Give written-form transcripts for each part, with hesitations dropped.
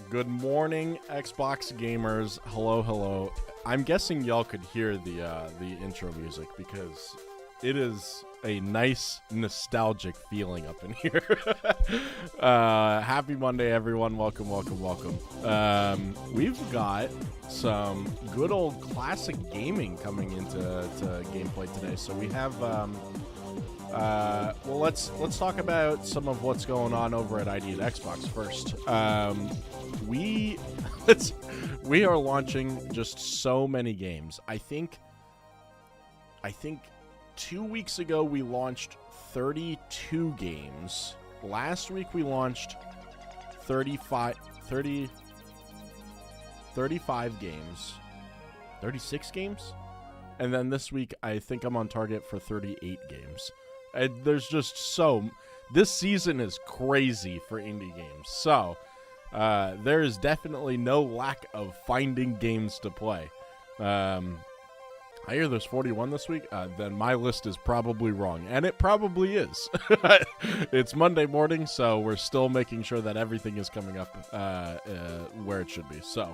Good morning, Xbox gamers. Hello, hello. I'm guessing y'all could hear the intro music because it is a nice nostalgic feeling up in here. Happy Monday, everyone. Welcome, welcome, welcome. We've got some good old classic gaming coming into gameplay today. So we have well, let's talk about some of what's going on over at ID at Xbox first. We are launching just so many games. I think 2 weeks ago we launched 32 games. Last week we launched 35 games. 36 games? And then this week I think I'm on target for 38 games. There's just this season is crazy for indie games. So, there is definitely no lack of finding games to play. I hear there's 41 this week. Then my list is probably wrong, and it probably is. It's Monday morning, so we're still making sure that everything is coming up where it should be. So,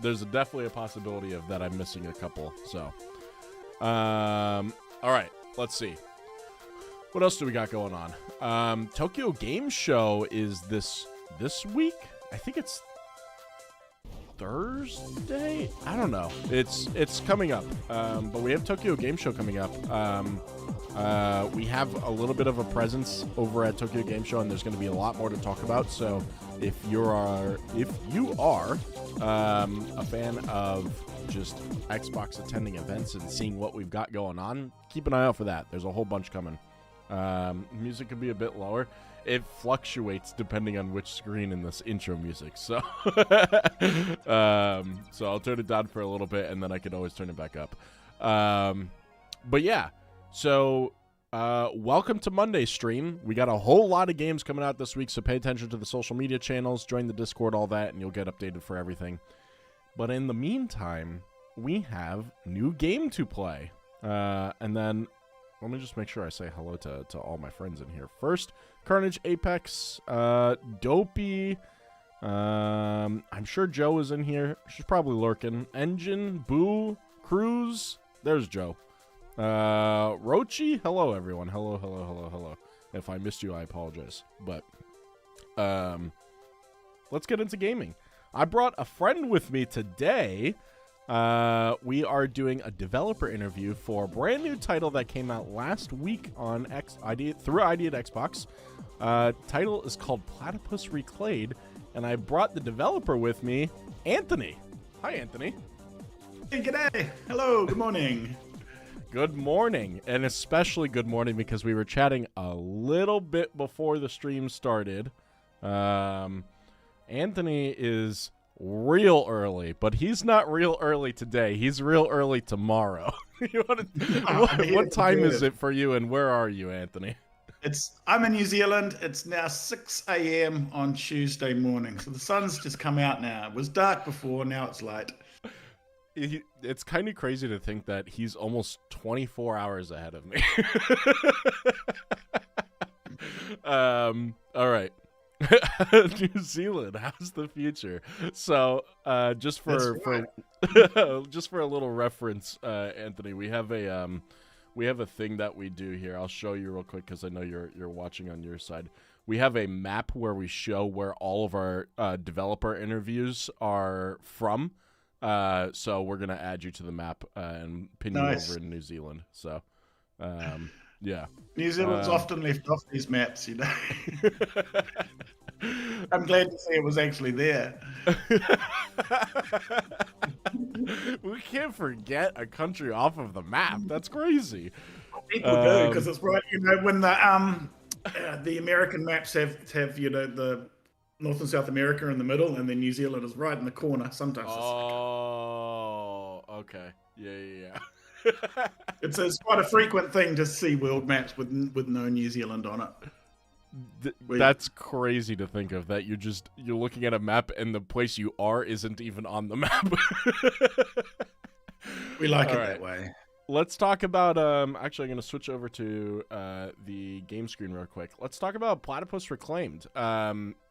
there's definitely a possibility of that I'm missing a couple. So, all right, let's see. What else do we got going on? Tokyo Game Show is this week. I think it's Thursday. I don't know. It's coming up. But we have Tokyo Game Show coming up. We have a little bit of a presence over at Tokyo Game Show, and there's going to be a lot more to talk about. So if you are a fan of just Xbox attending events and seeing what we've got going on, keep an eye out for that. There's a whole bunch coming. Music could be a bit lower. It fluctuates depending on which screen in this intro music. So, so I'll turn it down for a little bit, and then I can always turn it back up. But yeah, so welcome to Monday's stream. We got a whole lot of games coming out this week, so pay attention to the social media channels, join the Discord, all that, and you'll get updated for everything. But in the meantime, we have new game to play, and then. Let me just make sure I say hello to all my friends in here. First, Carnage, Apex, Dopey. I'm sure Joe is in here. She's probably lurking. Engine, Boo, Cruz. There's Joe. Rochi. Hello, everyone. Hello, hello, hello, hello. If I missed you, I apologize. But let's get into gaming. I brought a friend with me today. We are doing a developer interview for a brand new title that came out last week on through ID at Xbox. Title is called Platypus Reclayed, and I brought the developer with me, Anthony. Hi, Anthony. Hey, g'day. Hello, good morning. Good morning, and especially good morning because we were chatting a little bit before the stream started. Anthony is real early, but he's not real early today. He's real early tomorrow. What time is it for you, and where are you, Anthony? I'm in New Zealand. It's now 6 a.m. on Tuesday morning, so the sun's just come out now. It was dark before, now it's light. It's kind of crazy to think that he's almost 24 hours ahead of me. All right. New Zealand, how's the future? So, just for a little reference, Anthony, we have we have a thing that we do here. I'll show you real quick because I know you're watching on your side. We have a map where we show where all of our developer interviews are from. So we're gonna add you to the map and pin you over in New Zealand. So, yeah. New Zealand's often left off these maps, you know. I'm glad to see it was actually there. We can't forget a country off of the map. That's crazy. People do, because it's right. You know, when the American maps have you know the North and South America in the middle, and then New Zealand is right in the corner. Sometimes. Oh, okay. Yeah. It's quite a frequent thing to see world maps with no New Zealand on it. That's crazy to think of, that you're looking at a map and the place you are isn't even on the map. We like it that way. Let's talk about actually I'm going to switch over to the game screen real quick. Let's talk about Platypus Reclaimed.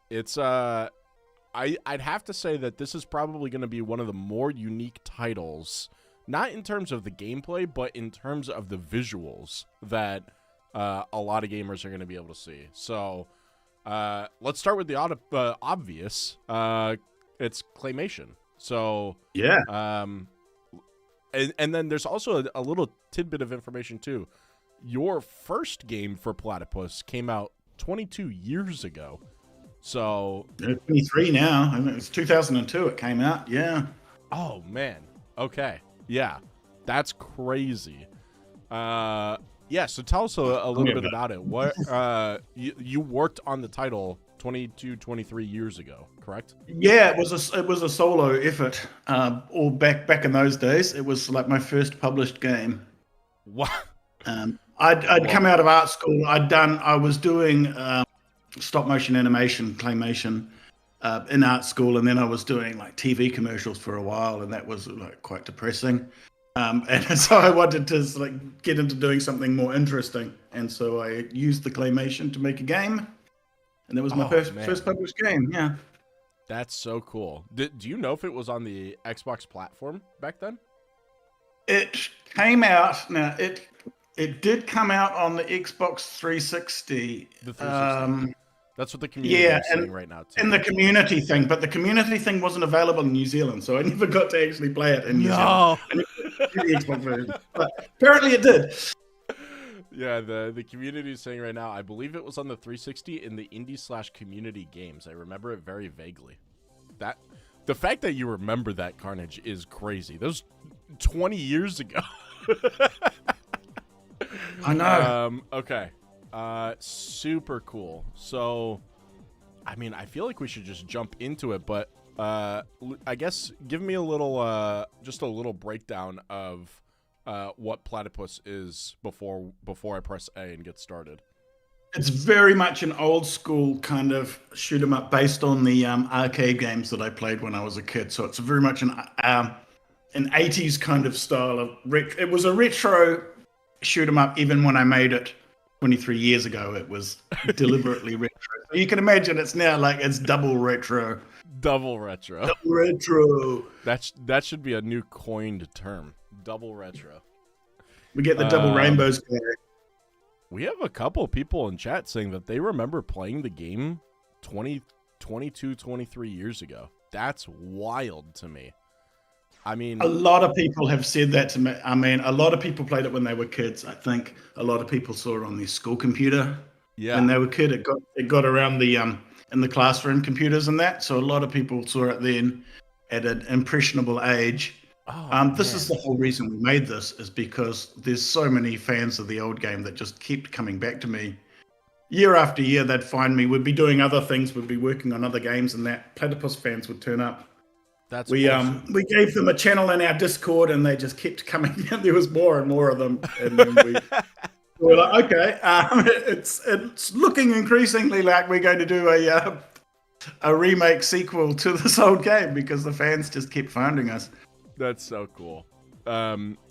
It's I'd have to say that this is probably going to be one of the more unique titles, not in terms of the gameplay, but in terms of the visuals that a lot of gamers are going to be able to see. So let's start with the obvious. It's Claymation. So yeah. And then there's also a little tidbit of information too. Your first game for Platypus came out 22 years ago. So 23 now. I mean, it's 2002 it came out. Yeah. Oh man. Okay. Yeah. That's crazy. Yeah, so tell us a little bit about it. What you worked on the title 23 years ago, correct? Yeah, it was a solo effort. All back in those days, it was like my first published game. What? I'd come out of art school. I was doing stop motion animation, claymation, in art school, and then I was doing like TV commercials for a while, and that was like quite depressing. And so I wanted to like get into doing something more interesting, and so I used the claymation to make a game, and that was my first published game. Yeah, that's so cool. Do you know if it was on the Xbox platform back then? It came out. Now it did come out on the Xbox 360. The 360. That's what the community is saying right now, too. And the community thing, but the community thing wasn't available in New Zealand, so I never got to actually play it in New Zealand. The Xbox version. But apparently it did. Yeah, the community is saying right now, I believe it was on the 360 in the indie/community games. I remember it very vaguely. The fact that you remember that, Carnage, is crazy. That was 20 years ago. I know. Okay. Super cool. So, I mean, I feel like we should just jump into it, but I guess give me a little, just a little breakdown of what Platypus is before I press A and get started. It's very much an old school kind of shoot 'em up based on the arcade games that I played when I was a kid. So it's very much an 80s kind of style of it was a retro shoot 'em up. Even when I made it 23 years ago, it was deliberately retro. So you can imagine it's now like it's double retro. Double retro. Double retro. That should be a new coined term. Double retro. We get the double rainbows. We have a couple people in chat saying that they remember playing the game 23 years ago. That's wild to me. I mean, a lot of people have said that to me. I mean, a lot of people played it when they were kids. I think a lot of people saw it on their school computer. Yeah. When they were kids, it got around the in the classroom computers and that. So a lot of people saw it then at an impressionable age. This is the whole reason we made this, is because there's so many fans of the old game that just kept coming back to me. Year after year, they'd find me. We'd be doing other things. We'd be working on other games, and that Platypus fans would turn up. That's we awesome. We gave them a channel in our Discord, and they just kept coming. There was more and more of them, and then we were like, okay, it's looking increasingly like we're going to do a remake sequel to this old game, because the fans just kept finding us. That's so cool.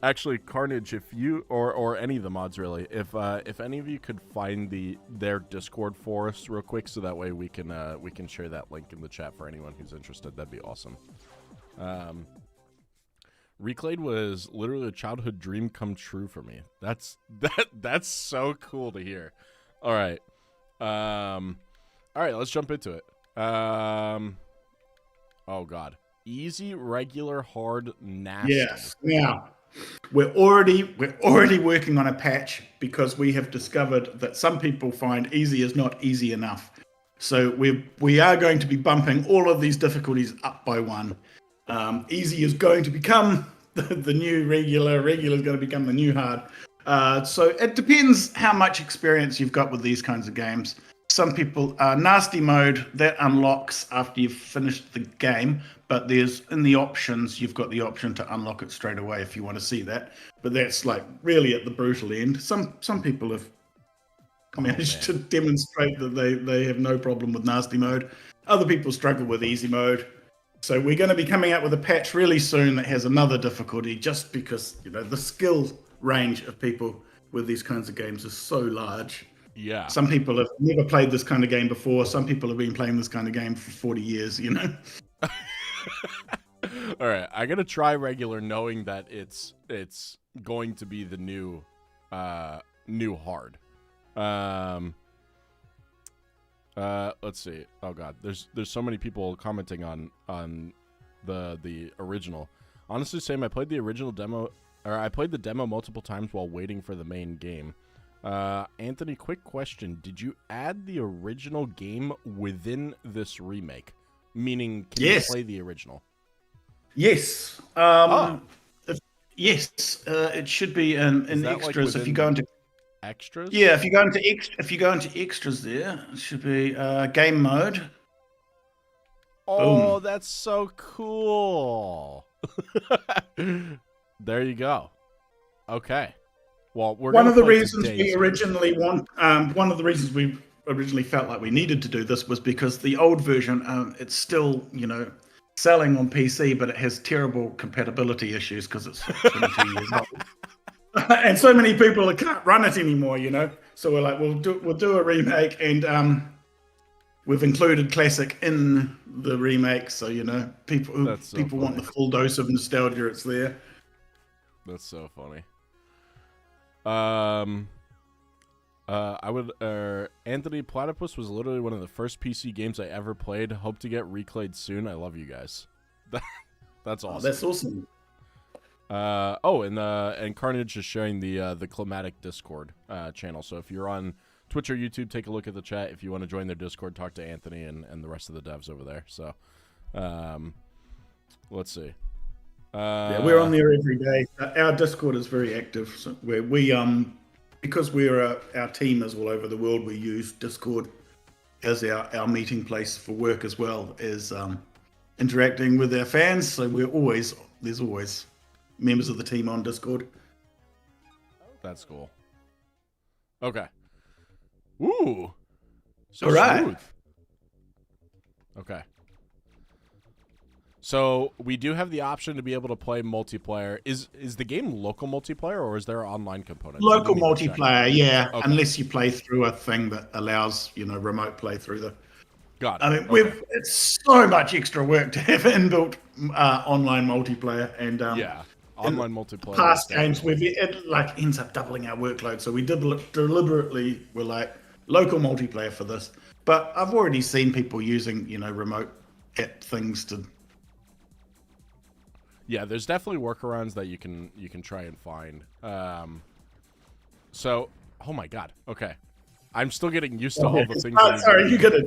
Actually, Carnage, if you or any of the mods really, if any of you could find their Discord for us real quick, so that way we can share that link in the chat for anyone who's interested, that'd be awesome. Reclayed was literally a childhood dream come true for me. That's so cool to hear. All right. All right, let's jump into it. Oh god. Easy, regular, hard, nasty. Yes. Now, we're already working on a patch because we have discovered that some people find easy is not easy enough. So we are going to be bumping all of these difficulties up by one. Easy is going to become the new regular. Regular is going to become the new hard. So it depends how much experience you've got with these kinds of games. Some people nasty mode that unlocks after you've finished the game, but there's in the options you've got the option to unlock it straight away if you want to see that. But that's like really at the brutal end. Some people have managed to demonstrate that they have no problem with nasty mode. Other people struggle with easy mode. So we're going to be coming out with a patch really soon that has another difficulty, just because the skill range of people with these kinds of games is so large. Yeah. Some people have never played this kind of game before. Some people have been playing this kind of game for 40 years, All right, I gotta try regular, knowing that it's going to be the new hard. Let's see. Oh god, there's so many people commenting on the original. Honestly, Sam, I played the original demo, or I played the demo multiple times while waiting for the main game. Anthony, quick question: did you add the original game within this remake? Meaning, can you play the original? Yes. Yes. It should be in extras. If you go into extras, yeah, if you go into extras, there it should be game mode. Oh, Boom. That's so cool. There you go. Okay. Well, one of the reasons we originally felt like we needed to do this was because the old version, it's still, selling on PC, but it has terrible compatibility issues because it's 22 years old. And so many people can't run it anymore, So we're like, we'll do a remake, and we've included classic in the remake, so people want the full dose of nostalgia. It's there. That's so funny. Anthony, Platypus was literally one of the first PC games I ever played. Hope to get Reclayed soon. I love you guys. That's awesome. Oh, that's awesome. And Carnage is sharing the Climatic Discord channel. So if you're on Twitch or YouTube, take a look at the chat. If you want to join their Discord, talk to Anthony and the rest of the devs over there. So, let's see. Yeah, we're on there every day. Our Discord is very active. So because our team is all over the world, we use Discord as our meeting place for work as well as interacting with our fans. So there's always members of the team on Discord. That's cool. Okay. Ooh. So all right. Smooth. Okay. So we do have the option to be able to play multiplayer. Is the game local multiplayer, or is there an online component? Local multiplayer, yeah. Okay. Unless you play through a thing that allows remote play through the. Got it. I mean, it's so much extra work to have inbuilt online multiplayer, and online multiplayer. Past games, it ends up doubling our workload. So we deliberately were like local multiplayer for this. But I've already seen people using remote app things to. Yeah, there's definitely workarounds that you can try and find. So, oh my god. Okay, I'm still getting used to all the things. Sorry, you gotta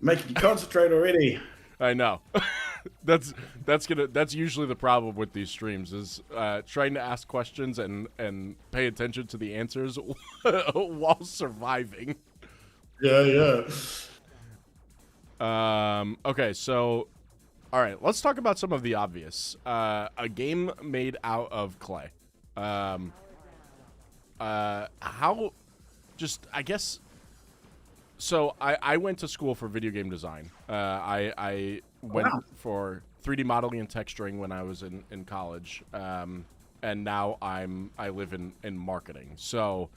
make you concentrate already. I know. That's usually the problem with these streams is trying to ask questions and pay attention to the answers while surviving. Yeah. Okay, so. All right, let's talk about some of the obvious. A game made out of clay. I guess. So I went to school for video game design. I went for 3D modeling and texturing when I was in college, and now I live in marketing. So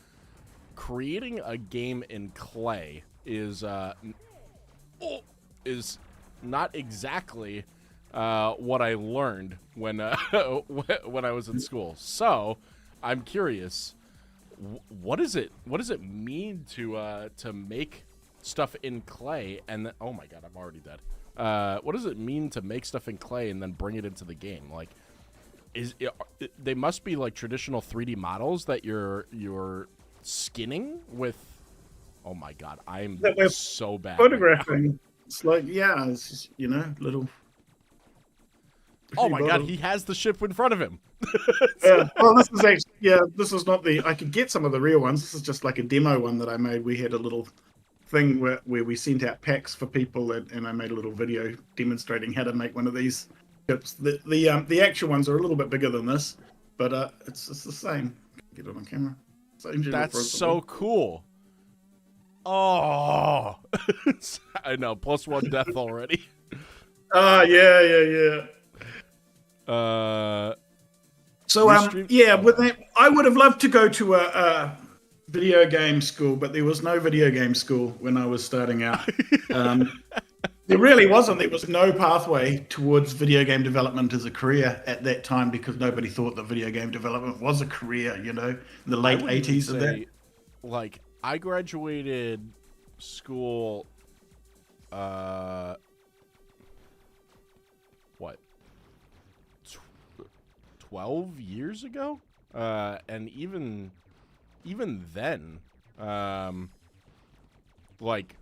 creating a game in clay is not exactly what I learned when when I was in school. So I'm curious, what does it mean to make stuff in clay and then, oh my god, I'm already dead. What does it mean to make stuff in clay and then bring it into the game? Like, they must be like traditional 3D models that you're skinning with. Oh my god, I'm so bad. Photographing. Right, it's like, yeah, it's just, little. Oh my god, he has the ship in front of him. Yeah. Well, this is actually, this is not I could get some of the real ones. This is just like a demo one that I made. We had a little thing where we sent out packs for people, and I made a little video demonstrating how to make one of these ships. The actual ones are a little bit bigger than this, but it's the same. Get it on camera. That's so cool. Oh, I know. +1 death already. Yeah. So with that, I would have loved to go to a video game school, but there was no video game school when I was starting out. There really wasn't. There was no pathway towards video game development as a career at that time, because nobody thought that video game development was a career, in the late 80s of that. Like, I graduated school, 12 years ago? And even then, like,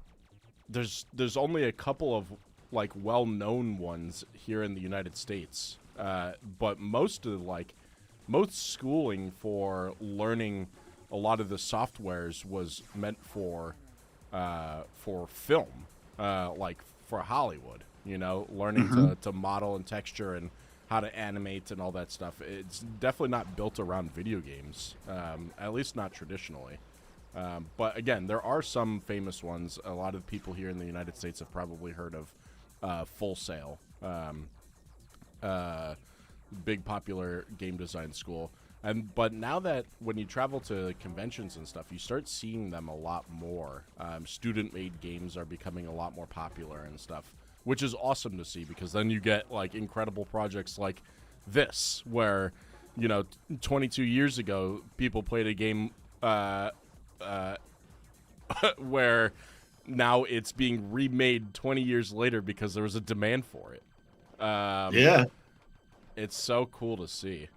there's only a couple of, like, well-known ones here in the United States. But most schooling for learning a lot of the softwares was meant for film, like for Hollywood, learning to model and texture and how to animate and all that stuff. It's definitely not built around video games, at least not traditionally. But again, there are some famous ones. A lot of people here in the United States have probably heard of Full Sail, big popular game design school. But now that when you travel to conventions and stuff, you start seeing them a lot more. Student-made games are becoming a lot more popular and stuff, which is awesome to see, because then you get like incredible projects like this, where 22 years ago people played a game where now it's being remade 20 years later because there was a demand for it. It's so cool to see.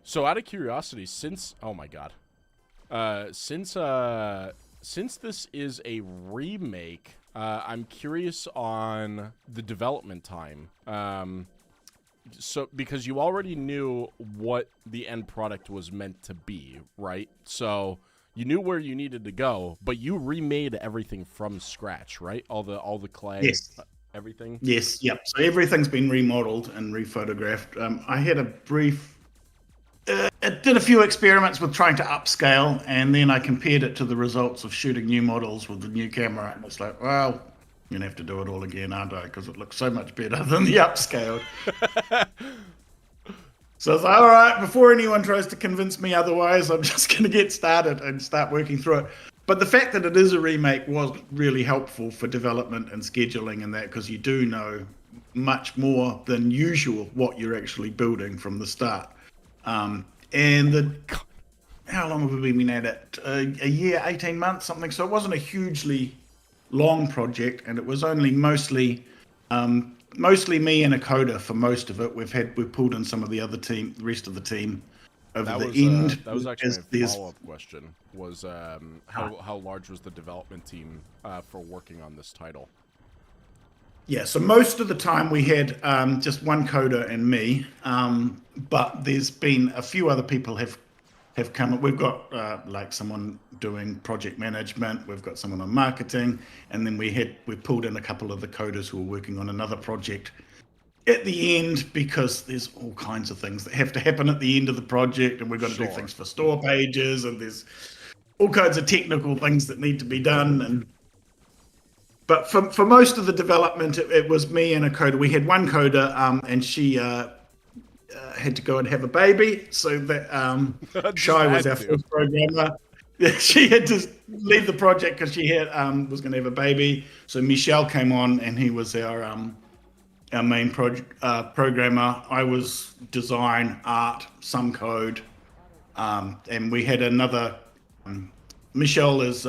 So out of curiosity, since this is a remake, I'm curious on the development time. So because you already knew what the end product was meant to be, right? So you knew where you needed to go, but you remade everything from scratch, right? All the clay, yes. Everything. Yes, yep. So everything's been remodeled and rephotographed. I had a brief. I did a few experiments with trying to upscale, and then I compared it to the results of shooting new models with the new camera, and it's like, well, I'm gonna have to do it all again, aren't I? Because it looks so much better than the upscaled. So it's like, all right, before anyone tries to convince me otherwise, I'm just gonna get started and start working through it. But the fact that it is a remake was really helpful for development and scheduling and that, because you do know much more than usual what you're actually building from the start. How long have we been at it? A year, 18 months, something. So it wasn't a hugely long project, and it was only mostly me and a coder for most of it. We've pulled in some of the rest of the team over the end. That was actually a follow-up question. Was how large was the development team for working on this title? Yeah, so most of the time we had just one coder and me, but there's been a few other people have come. We've got like someone doing project management, we've got someone on marketing, and then we pulled in a couple of the coders who were working on another project at the end, because there's all kinds of things that have to happen at the end of the project, and we've got to do things for store pages, and there's all kinds of technical things that need to be done. But for most of the development, it was me and a coder. We had one coder, and she had to go and have a baby. So that Shy was our first programmer. She had to leave the project because she had was going to have a baby. So Michelle came on, and he was our our main programmer. I was design, art, some code, and we had another. Michelle is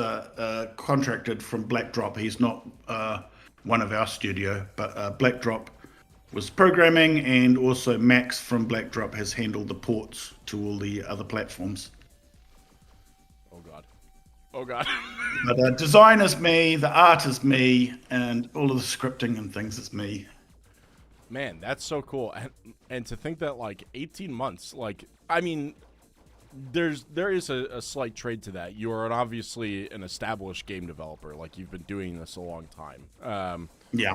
contracted from Blackdrop. He's not one of our studio, but Blackdrop was programming, and also Max from Blackdrop has handled the ports to all the other platforms. Oh god. But design is me, the art is me, and all of the scripting and things is me. Man, that's so cool. And to think that like 18 months, like, I mean, there is a slight trade to that. You are obviously an established game developer, like you've been doing this a long time. Yeah.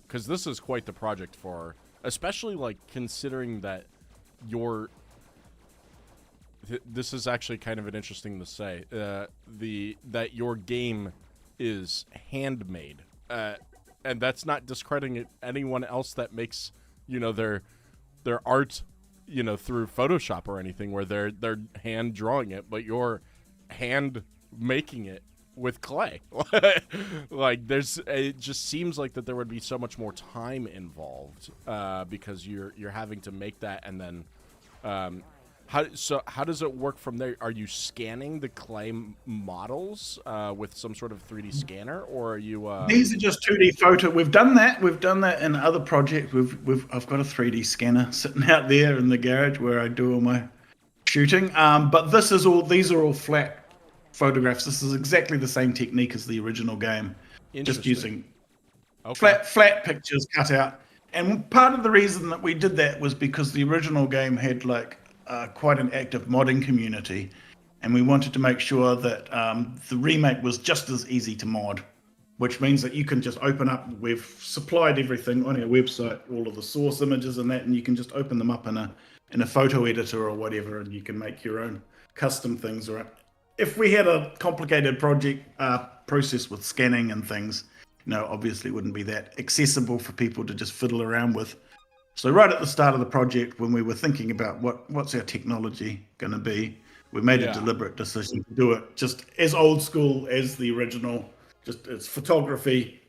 Because this is quite the project for, especially like considering that this is actually kind of an interesting to say. That your game is handmade, and that's not discrediting anyone else that makes their art through Photoshop or anything where they're hand drawing it, but you're hand making it with clay. Like it just seems like that there would be so much more time involved because you're having to make that, and then how does it work from there? Are you scanning the clay models with some sort of 3D scanner, or are you? These are just 2D photo. We've done that. We've done that in other projects. I've got a 3D scanner sitting out there in the garage where I do all my shooting. But these are all flat photographs. This is exactly the same technique as the original game, just using flat pictures cut out. And part of the reason that we did that was because the original game had quite an active modding community, and we wanted to make sure that the remake was just as easy to mod, which means that you can just open up. We've supplied everything on our website, all of the source images and that, and you can just open them up in a photo editor or whatever, and you can make your own custom things. Or if we had a complicated project process with scanning and things, obviously it wouldn't be that accessible for people to just fiddle around with. So right at the start of the project, when we were thinking about what's our technology going to be, we made a deliberate decision to do it just as old school as the original. Just it's photography,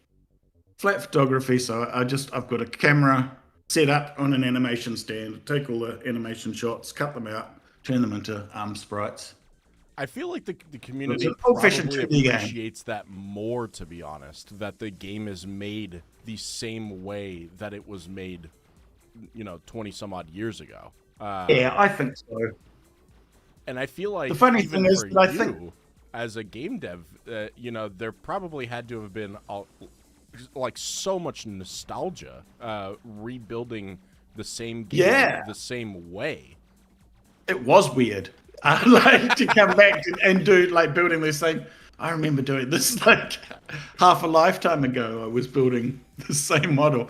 flat photography. So I've got a camera set up on an animation stand, take all the animation shots, cut them out, turn them into sprites. I feel like the community probably appreciates that more, to be honest, that the game is made the same way that it was made 20 some odd years ago. Yeah, I think so. And I feel like the funny thing is that I think as a game dev, there probably had to have been so much nostalgia rebuilding the same game the same way. It was weird. To come back and do building the same. I remember doing this half a lifetime ago. I was building the same model.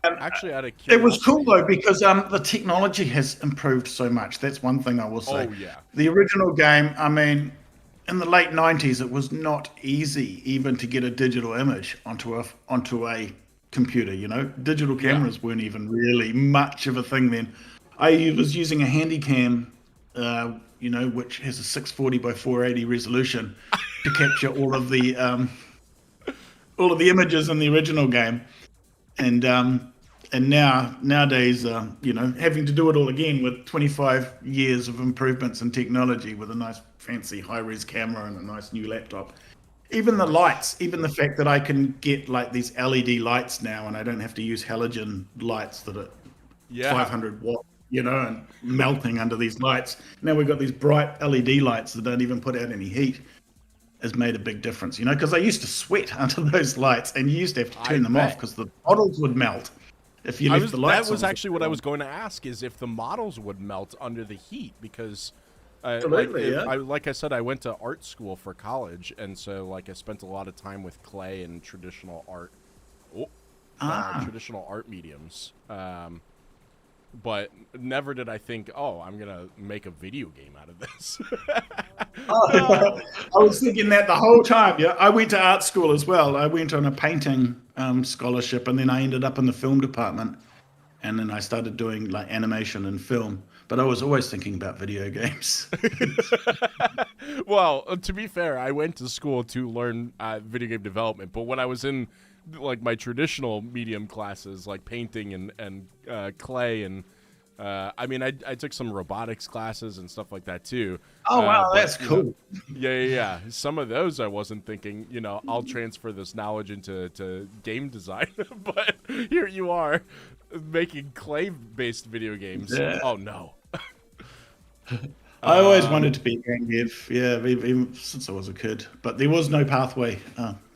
Actually, out of curiosity, it was cool though because the technology has improved so much. That's one thing I will say. Oh yeah. The original game, I mean, in the late 90s, it was not easy even to get a digital image onto a computer. Digital cameras weren't even really much of a thing then. I was using a Handycam, which has a 640 by 480 resolution to capture all of the images in the original game. And nowadays, having to do it all again with 25 years of improvements in technology with a nice fancy high-res camera and a nice new laptop. Even the lights, even the fact that I can get these LED lights now and I don't have to use halogen lights that are 500 watt, and melting under these lights. Now we've got these bright LED lights that don't even put out any heat. Has made a big difference, because I used to sweat under those lights, and you used to have to turn them off because the models would melt if you left the lights on. That was actually what I was going to ask: is if the models would melt under the heat, because, like I said, I went to art school for college, and so I spent a lot of time with clay and traditional art, traditional art mediums. But never did I think, I'm going to make a video game out of this. I was thinking that the whole time. Yeah, I went to art school as well. I went on a painting scholarship, and then I ended up in the film department. And then I started doing animation and film. But I was always thinking about video games. Well, to be fair, I went to school to learn video game development. But when I was in like my traditional medium classes, like painting and clay, and I mean, I took some robotics classes and stuff like that too. Oh wow, But, that's cool. yeah. Some of those I wasn't thinking, I'll transfer this knowledge into game design. But here you are making clay-based video games. Yeah. Oh no. I always wanted to be a game dev, yeah, even since I was a kid. But there was no pathway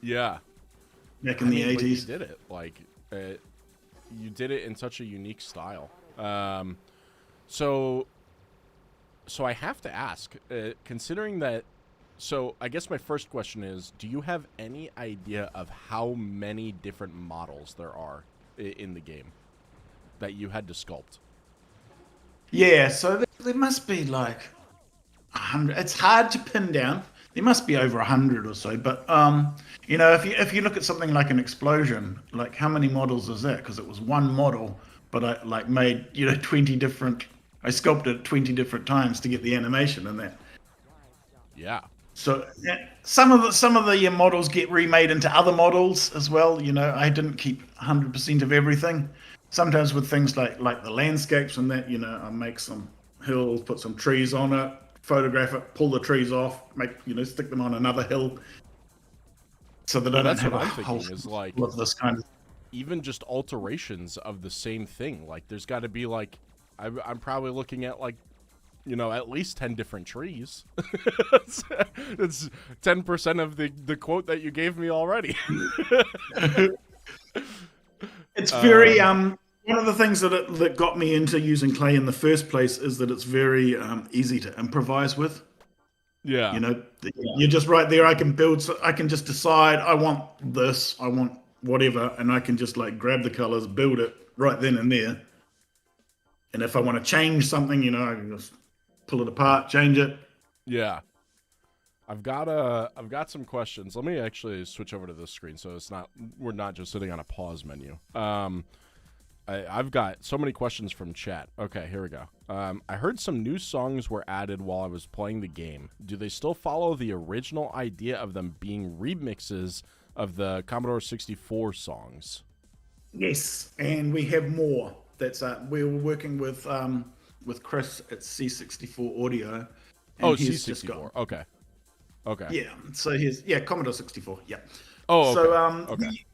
Yeah. back in the But you 80s. did it. Like, you did it in such a unique style. So I have to ask, considering that. So I guess my first question is: do you have any idea of how many different models there are in the game that you had to sculpt? Yeah, so there must be like 100. It's hard to pin down. There must be over 100 or so. But if you look at something like an explosion, like how many models is that? Because it was one model, but I like made 20 different. I sculpted it 20 different times to get the animation in that. Yeah. So yeah, some of the models get remade into other models as well. I didn't keep 100% of everything. Sometimes with things like the landscapes and that, I make some hills, put some trees on it, photograph it, pull the trees off, stick them on another hill, so that I don't That's have what a I'm whole thinking is like of this kind of. even just alterations of the same thing. Like there's got to be like I'm probably looking at like at least 10 different trees. It's 10% of the quote that you gave me already. It's very one of the things that got me into using clay in the first place is that it's very easy to improvise with. Yeah. You're just right there. I can build. I can just decide. I want this. I want whatever, and I can just like grab the colors, build it right then and there. And if I want to change something, I can just pull it apart, change it. Yeah. I've got some questions. Let me actually switch over to this screen so we're not just sitting on a pause menu. I've got so many questions from chat. Okay, here we go. I heard some new songs were added while I was playing the game. Do they still follow the original idea of them being remixes of the Commodore 64 songs? Yes, and we have more. We were working with Chris at C64 Audio. And he's C64. Just got, okay. Yeah. So Commodore 64. Yeah. Oh. Okay.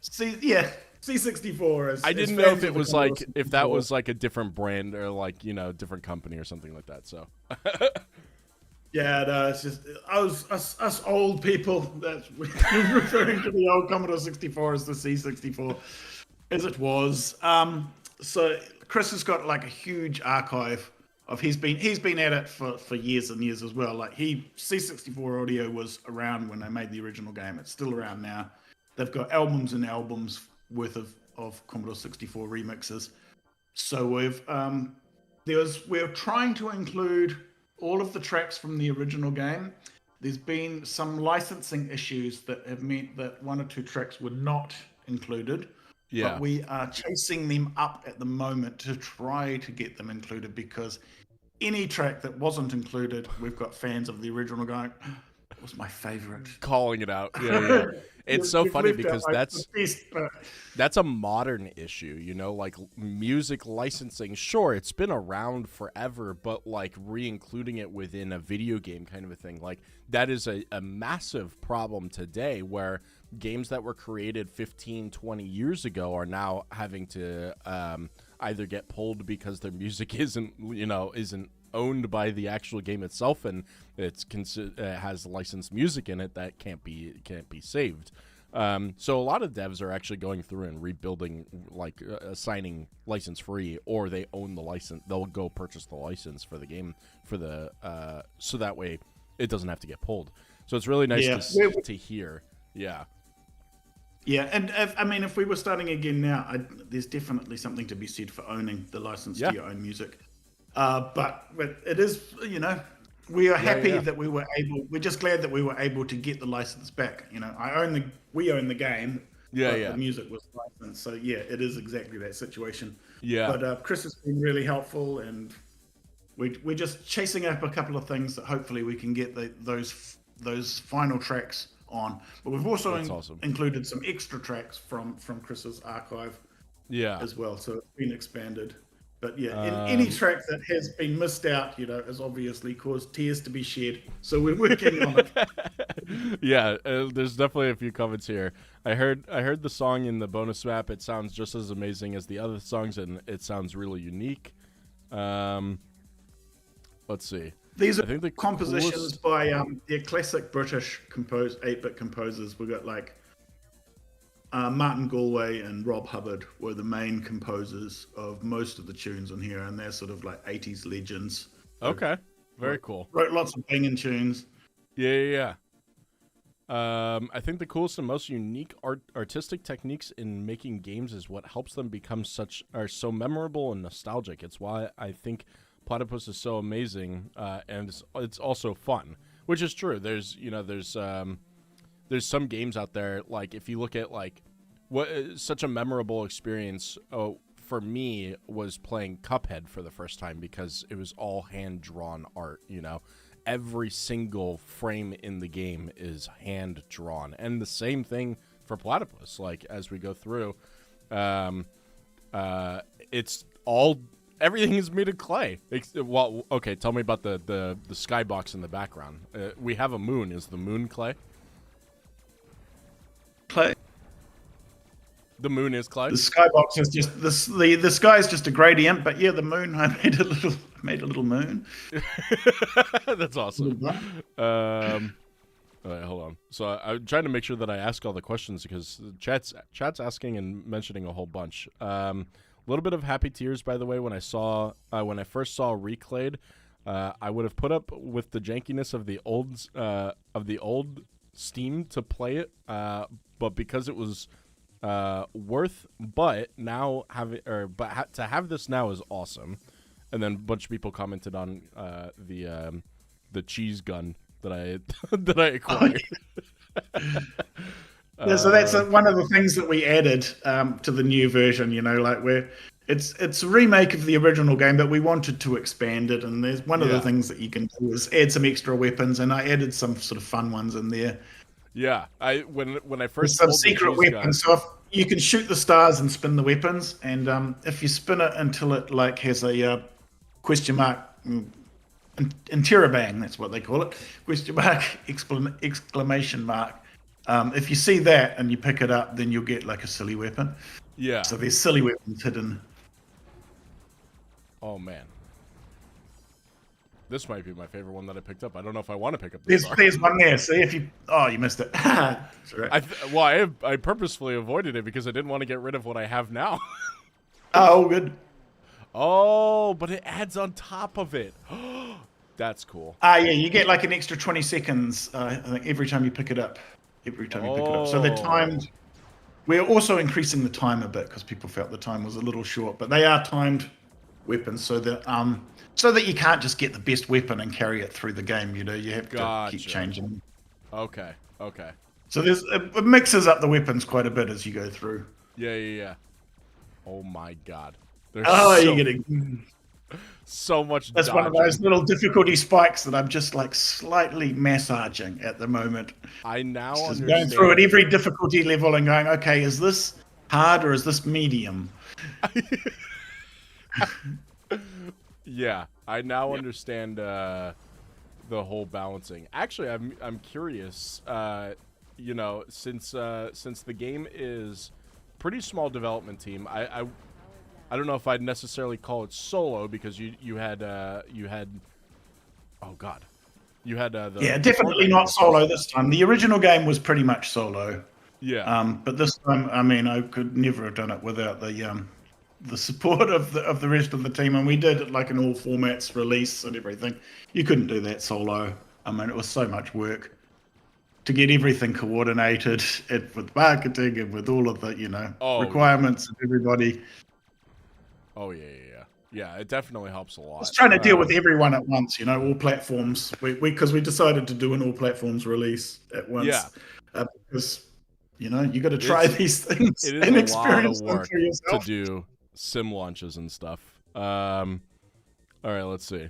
So okay. C64 is. I didn't know if it was like 64. If that was like a different brand or like different company or something like that. So. Yeah, no, it's just us old people that's referring to the old Commodore 64 as the C64, as it was. So Chris has got like a huge archive of he's been at it for years and years as well. Like C64 Audio was around when they made the original game. It's still around now. They've got albums and albums worth of Commodore 64 remixes. So we're trying to include all of the tracks from the original game. There's been some licensing issues that have meant that one or two tracks were not included. Yeah. But we are chasing them up at the moment to try to get them included, because any track that wasn't included, we've got fans of the original going, it was my favorite. Calling it out. Yeah. It's so funny because that's a modern issue, like music licensing. Sure, it's been around forever, but like re-including it within a video game kind of a thing, like that is a massive problem today, where games that were created 15, 20 years ago are now having to either get pulled because their music isn't owned by the actual game itself, and it has licensed music in it that can't be saved. So a lot of devs are actually going through and rebuilding, like assigning license free, or they own the license. They'll go purchase the license for the game so that way it doesn't have to get pulled. So it's really nice to hear. Yeah. Yeah, and if we were starting again now, there's definitely something to be said for owning the license to your own music. But it is, we are happy that we were able. We're just glad that we were able to get the license back. We own the game. The music was licensed, so it is exactly that situation. Yeah. But Chris has been really helpful, and we're just chasing up a couple of things that hopefully we can get those final tracks on. But we've also awesome. included some extra tracks from Chris's archive as well. So it's been expanded. But yeah, any track that has been missed out, has obviously caused tears to be shed. So we're working on it. Yeah, there's definitely a few comments here. I heard the song in the bonus map. It sounds just as amazing as the other songs, and it sounds really unique. Let's see. These are the compositions by the classic British 8-bit composers. We got like Martin Galway and Rob Hubbard were the main composers of most of the tunes on here, and they're sort of like 80s legends. Okay, very cool. Wrote lots of banging tunes. Yeah. I think the coolest and most unique artistic techniques in making games is what helps them become so memorable and nostalgic. It's why I think Platypus is so amazing, and it's also fun, which is true. There's some games out there, like if you look at like what such a memorable experience for me was playing Cuphead for the first time, because it was all hand drawn art. Every single frame in the game is hand drawn, and the same thing for Platypus. Like as we go through, it's all. Everything is made of clay. Well, okay, tell me about the skybox in the background. We have a moon. Is the moon clay? Clay. The moon is clay. The skybox is just the sky is just a gradient, but yeah, the moon. I made a little moon. That's awesome. All right, hold on. So I'm trying to make sure that I ask all the questions, because chat's asking and mentioning a whole bunch. A little bit of happy tears, by the way, when I first saw Reclayed. I would have put up with the jankiness of the old Steam to play it, but because it was worth, but now to have this now is awesome. And then a bunch of people commented on the cheese gun that I acquired. Yeah, so that's one of the things that we added to the new version. It's a remake of the original game, but we wanted to expand it. And there's one of the things that you can do is add some extra weapons, and I added some sort of fun ones in there. Yeah, when I first some secret weapons. So if you can shoot the stars and spin the weapons, and if you spin it until it like has a question mark. Interrobang, that's what they call it. Question mark, exclamation mark. If you see that and you pick it up, then you'll get like a silly weapon. Yeah. So there's silly weapons hidden. Oh man, this might be my favorite one that I picked up. I don't know if I want to pick up this. There's one there. See if you. Oh, you missed it. Right. I purposefully avoided it because I didn't want to get rid of what I have now. Oh, good. Oh, but it adds on top of it. That's cool. Yeah, you get like an extra 20 seconds, I think, every time you pick it up. So they're timed. We're also increasing the time a bit because people felt the time was a little short, but they are timed weapons so that you can't just get the best weapon and carry it through the game. You have to keep changing. Okay. So it mixes up the weapons quite a bit as you go through. Yeah. Oh my god. You're getting so much. That's dodging. One of those little difficulty spikes that I'm just like slightly massaging at the moment. I now just going through at every difficulty level and going, okay, is this hard or is this medium? Yeah, I now understand the whole balancing. Actually, I'm curious. Since the game is pretty small development team, I don't know if I'd necessarily call it solo because you had definitely not solo this time. The original game was pretty much solo. Yeah. But this time, I mean, I could never have done it without the support of the rest of the team, and we did it like in all formats, release and everything. You couldn't do that solo. I mean, it was so much work to get everything coordinated with marketing and with all of the requirements of everybody. Oh yeah. It definitely helps a lot. It's trying to deal with everyone at once, all platforms. Because we decided to do an all platforms release at once. Yeah. Because you got to try these things and experience them for yourself. To do sim launches and stuff. All right, let's see.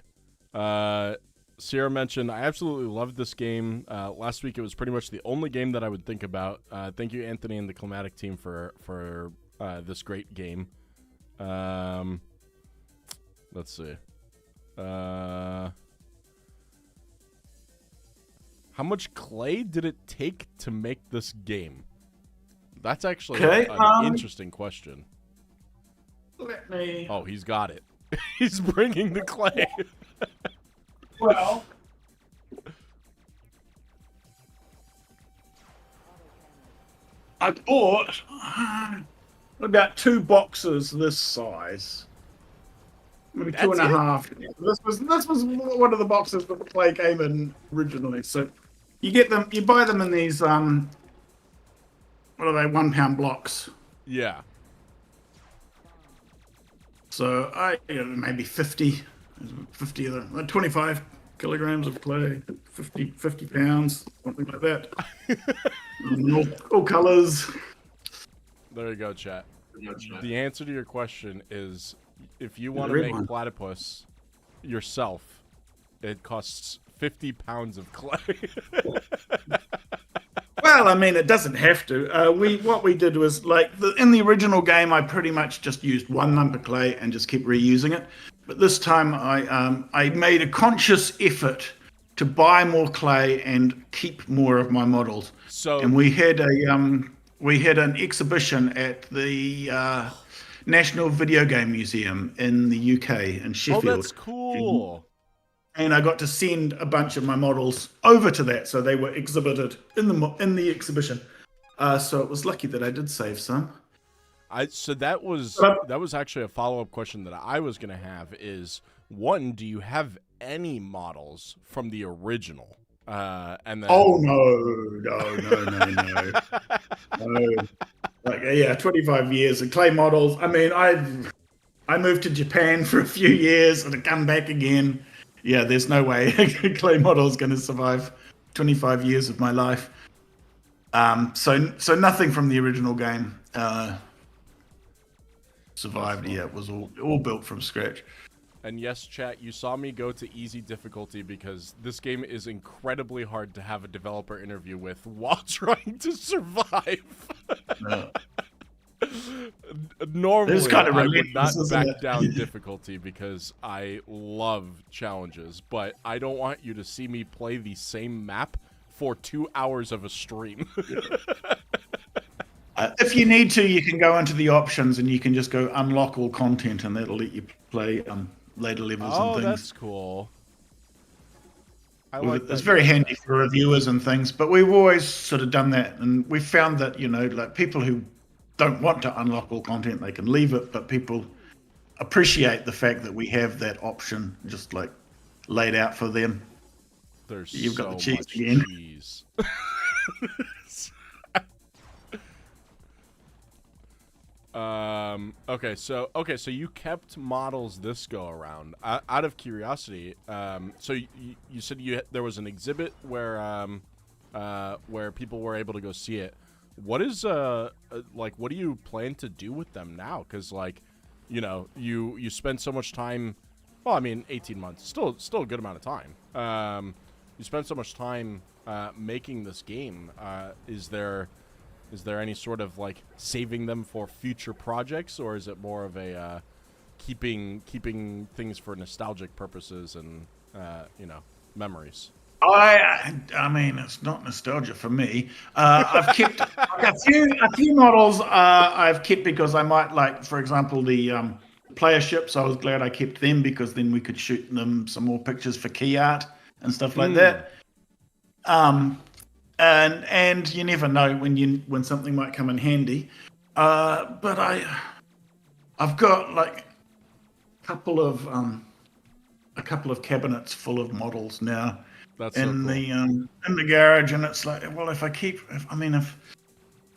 Sierra mentioned, I absolutely loved this game. Last week it was pretty much the only game that I would think about. Thank you, Anthony, and the Climatic team for this great game. Let's see. How much clay did it take to make this game? That's actually an interesting question. Let me... Oh, he's got it. He's bringing the clay. Well... I bought about 2 boxes this size. Maybe That's 2.5. This was one of the boxes that the clay came in originally. So you get them, you buy them in these what are they, 1 pound blocks. Yeah. So maybe 50 of them, 25 kilograms of clay, 50 pounds, something like that. all colors. There you go, chat. The answer to your question is, if you want to make Platypus yourself, it costs 50 pounds of clay. Well, I mean, it doesn't have to. What we did was, like, in the original game, I pretty much just used 1 lump of clay and just kept reusing it. But this time, I made a conscious effort to buy more clay and keep more of my models. And we had an exhibition at the National Video Game Museum in the UK in Sheffield. Oh, that's cool. And I got to send a bunch of my models over to that, so they were exhibited in the exhibition. So it was lucky that I did save some. So that was actually a follow-up question that I was going to have is, one, do you have any models from the original? And then... Oh, no. No. Like, yeah, 25 years of clay models. I mean, I moved to Japan for a few years and I come back again. Yeah, there's no way a clay model is going to survive 25 years of my life. So nothing from the original game survived. Yeah, it was all built from scratch. And yes, chat, you saw me go to easy difficulty because this game is incredibly hard to have a developer interview with while trying to survive. Normally, I would not back down difficulty because I love challenges, but I don't want you to see me play the same map for 2 hours of a stream. If you need to, you can go into the options and you can just go unlock all content, and that'll let you play later levels and things. Oh, that's cool. It's very handy for reviewers and things, but we've always sort of done that, and we found that, like, people who don't want to unlock all content, they can leave it, but people appreciate the fact that we have that option just, like, laid out for them. You've got the cheese again. Cheese. Okay, so you kept models this go around. Out of curiosity, so you said there was an exhibit where people were able to go see it. What is what do you plan to do with them now? Because, like, you spend so much time. Well, I mean, 18 months, still a good amount of time. You spend so much time making this game. Is there any sort of, like, saving them for future projects, or is it more of a keeping things for nostalgic purposes and memories? I mean, it's not nostalgia for me. I've kept a few models. I've kept because I might, like, for example, the player ships. I was glad I kept them because then we could shoot them some more pictures for key art and stuff like that. And you never know when something might come in handy. But I've got, like, a couple of cabinets full of models now. That's so cool. In the garage, and it's like, well, if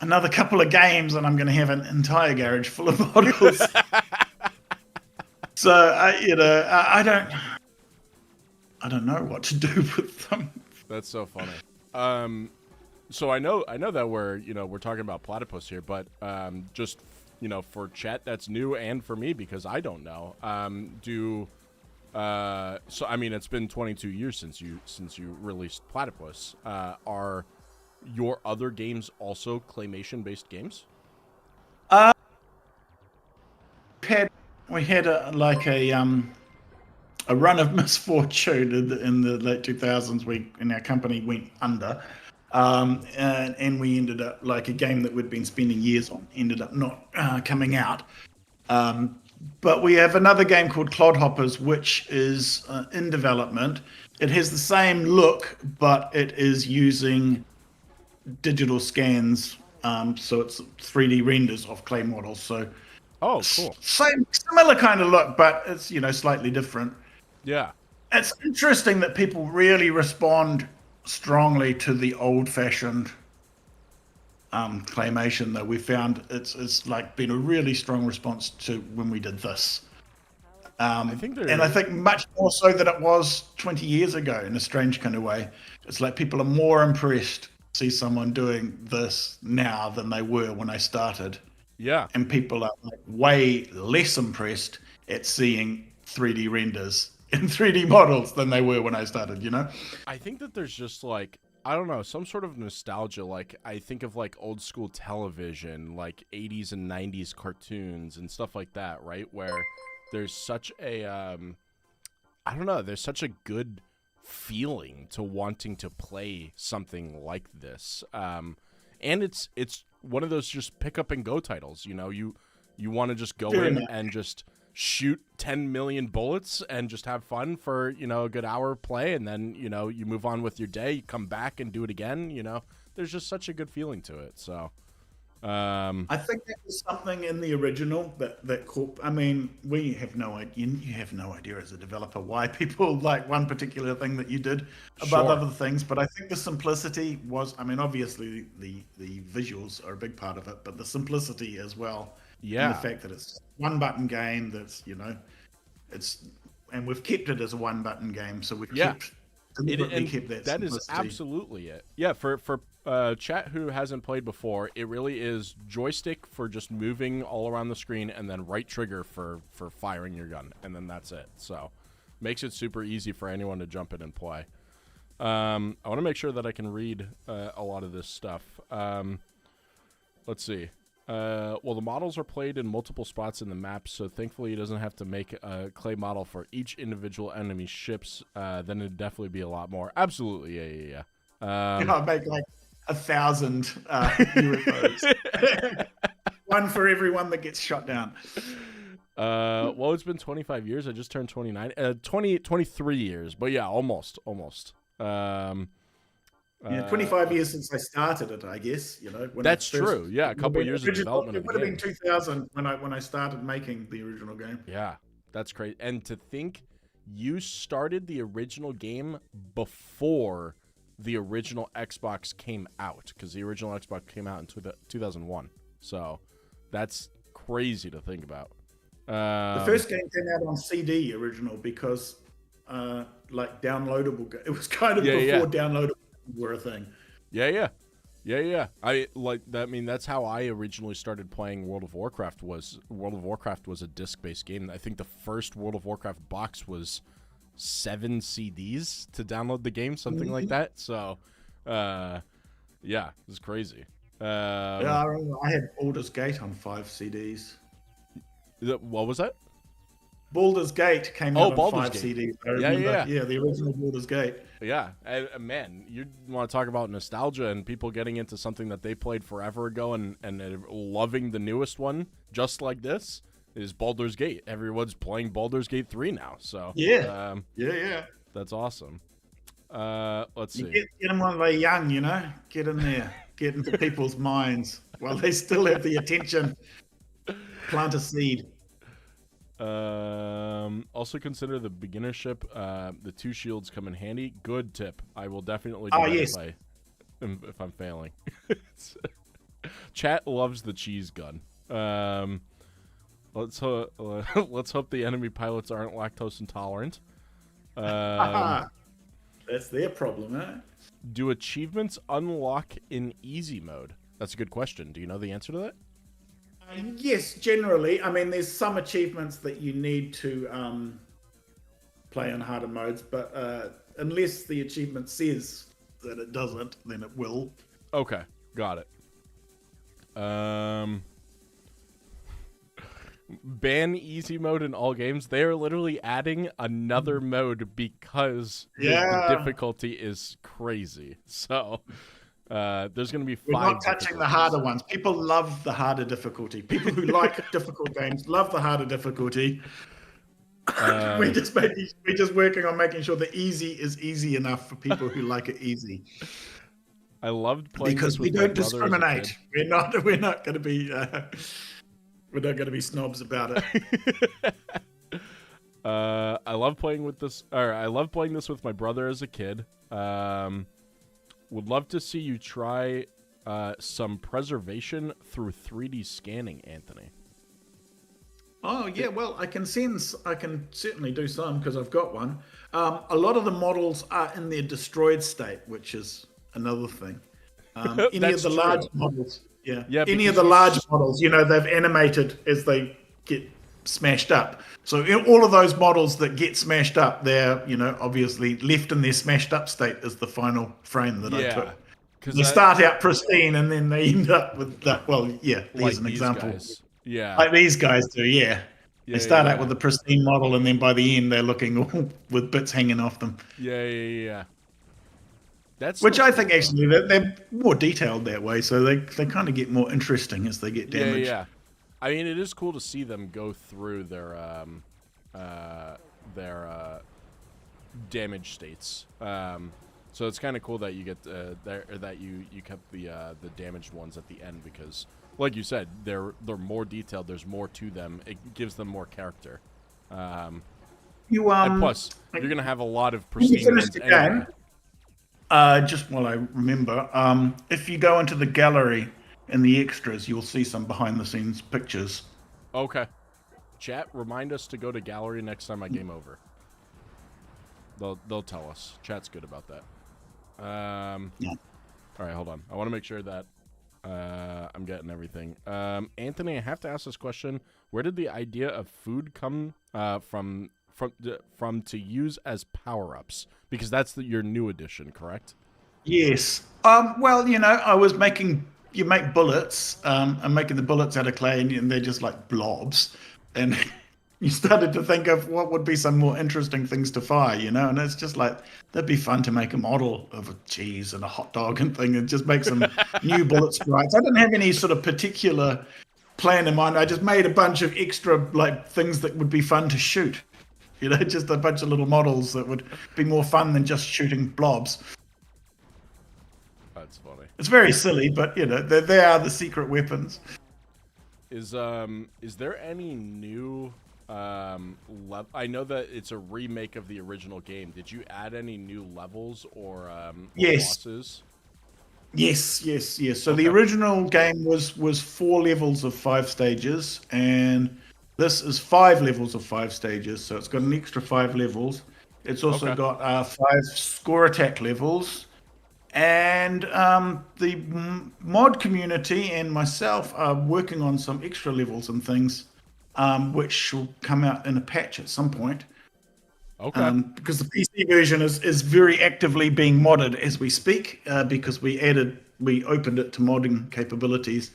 another couple of games, and I'm going to have an entire garage full of models. So I don't know what to do with them. That's so funny. So I know that we're talking about Platypus here, but just for chat that's new, and for me because I don't know. So I mean, it's been 22 years since you released Platypus. Are your other games also claymation-based games? Uh, we had a run of misfortune in the late 2000s. Our company went under, and we ended up like a game that we'd been spending years on ended up not coming out. But we have another game called Clodhoppers, which is in development. It has the same look, but it is using digital scans. So it's 3D renders of clay models. So Oh, cool. similar kind of look, but it's slightly different. Yeah. It's interesting that people really respond strongly to the old-fashioned claymation, though. We found it's like been a really strong response to when we did this. I think much more so than it was 20 years ago in a strange kind of way. It's like people are more impressed to see someone doing this now than they were when I started. Yeah. And people are like way less impressed at seeing 3D renders in 3D models than they were when I started, I think that there's just like, I don't know, some sort of nostalgia. Like, I think of like old school television, like 80s and 90s cartoons and stuff like that, right? Where there's such a, I don't know, there's such a good feeling to wanting to play something like this. And it's one of those just pick up and go titles. You want to just go in and just shoot 10 million bullets and just have fun for a good hour play, and then you move on with your day, you come back and do it again. There's just such a good feeling to it. So I think that was something in the original that I mean, we have no idea. You have no idea as a developer why people like one particular thing that you did above other things. But I think the simplicity was. I mean, obviously the visuals are a big part of it, but the simplicity as well. Yeah. And the fact that it's one button game. And we've kept it as a one button game, so we've kept that. That is absolutely it. Yeah. For chat who hasn't played before, it really is joystick for just moving all around the screen, and then right trigger for firing your gun, and then that's it. So makes it super easy for anyone to jump in and play. I want to make sure that I can read a lot of this stuff. Let's see. Well, the models are played in multiple spots in the map, so thankfully he doesn't have to make a clay model for each individual enemy ships. Then it'd definitely be a lot more. Absolutely, yeah. Make like 1,000 UFOs. One for everyone that gets shot down. Well, it's been 25 years. I just turned 29. 23 years, but yeah, almost. 25 years since I started it, I guess. That's true. Yeah, a couple years of development. It would have been 2000 when I started making the original game. Yeah, that's crazy. And to think you started the original game before the original Xbox came out, because the original Xbox came out in 2001. So that's crazy to think about. The first game came out on CD original because like downloadable. It was kind of before downloadable were a thing. Yeah. I like that. I mean, that's how I originally started playing World of Warcraft. World of Warcraft was a disc-based game. I think the first World of Warcraft box was 7 CDs to download the game, something like that. So, yeah, it was crazy. Yeah, I remember I had Baldur's Gate on 5 CDs. What was that? Baldur's Gate came out on 5 CDs. Yeah, the original Baldur's Gate. Yeah, man, you want to talk about nostalgia and people getting into something that they played forever ago and loving the newest one just like this is Baldur's Gate. Everyone's playing Baldur's Gate 3 now, so yeah, that's awesome. Let's see. Get them while they're young, get in there, get into people's minds while they still have the attention. Plant a seed. Also consider the beginner ship. The 2 shields come in handy. Good tip. I will definitely do that if I'm failing. Chat loves the cheese gun. Let's hope the enemy pilots aren't lactose intolerant. That's their problem, eh? Do achievements unlock in easy mode? That's a good question. Do you know the answer to that? Yes, generally. I mean, there's some achievements that you need to play on harder modes, but unless the achievement says that it doesn't, then it will. Okay, got it. Ban easy mode in all games. They are literally adding another mode because the difficulty is crazy. So there's going to be 5. We're not touching the harder ones. People love the harder difficulty. People who like difficult games love the harder difficulty. We're just working on making sure the easy is easy enough for people who like it easy. I loved playing because we don't discriminate. We're not going to be we're not going to be snobs about it. I love playing with this. I love playing this with my brother as a kid. Would love to see you try some preservation through 3D scanning, Anthony. Oh yeah, well I can certainly do some because I've got one. A lot of the models are in their destroyed state, which is another thing. Any of the large models, any of the large models, they've animated as they get smashed up. So all of those models that get smashed up, they're obviously left in their smashed up state as the final frame that I took. They start out pristine and then they end up with that. Well, yeah, there's an example. Guys. Yeah, like these guys do. Yeah, they start out with a pristine model and then by the end they're looking with bits hanging off them. Yeah. That's which I think actually they're more detailed that way, so they kind of get more interesting as they get damaged. Yeah. I mean, it is cool to see them go through their damage states. So it's kind of cool that you get that you kept the damaged ones at the end because, like you said, they're more detailed. There's more to them. It gives them more character. And plus, you're gonna have a lot of pristine ones anyway. Just while I remember, if you go into the gallery in the extras, you'll see some behind-the-scenes pictures. Okay. Chat, remind us to go to gallery next time I game over. They'll tell us. Chat's good about that. All right, hold on. I want to make sure that I'm getting everything. Anthony, I have to ask this question. Where did the idea of food come from to use as power-ups? Because that's your new edition, correct? Yes. Well, I was you make bullets. I'm making the bullets out of clay, and they're just like blobs. And you started to think of what would be some more interesting things to fire, and it's just like, that'd be fun to make a model of a cheese and a hot dog and thing, and just make some new bullet sprites. I didn't have any sort of particular plan in mind. I just made a bunch of extra things that would be fun to shoot. Just a bunch of little models that would be more fun than just shooting blobs. That's funny. It's very silly, but they are the secret weapons. Is there any new I know that it's a remake of the original game. Did you add any new levels or bosses? Yes. So the original game was 4 levels of 5 stages, and this is 5 levels of 5 stages, so it's got an extra 5 levels. It's also got 5 score attack levels, and the mod community and myself are working on some extra levels and things, which will come out in a patch at some point. Okay. Because the PC version is very actively being modded as we speak, because we opened it to modding capabilities.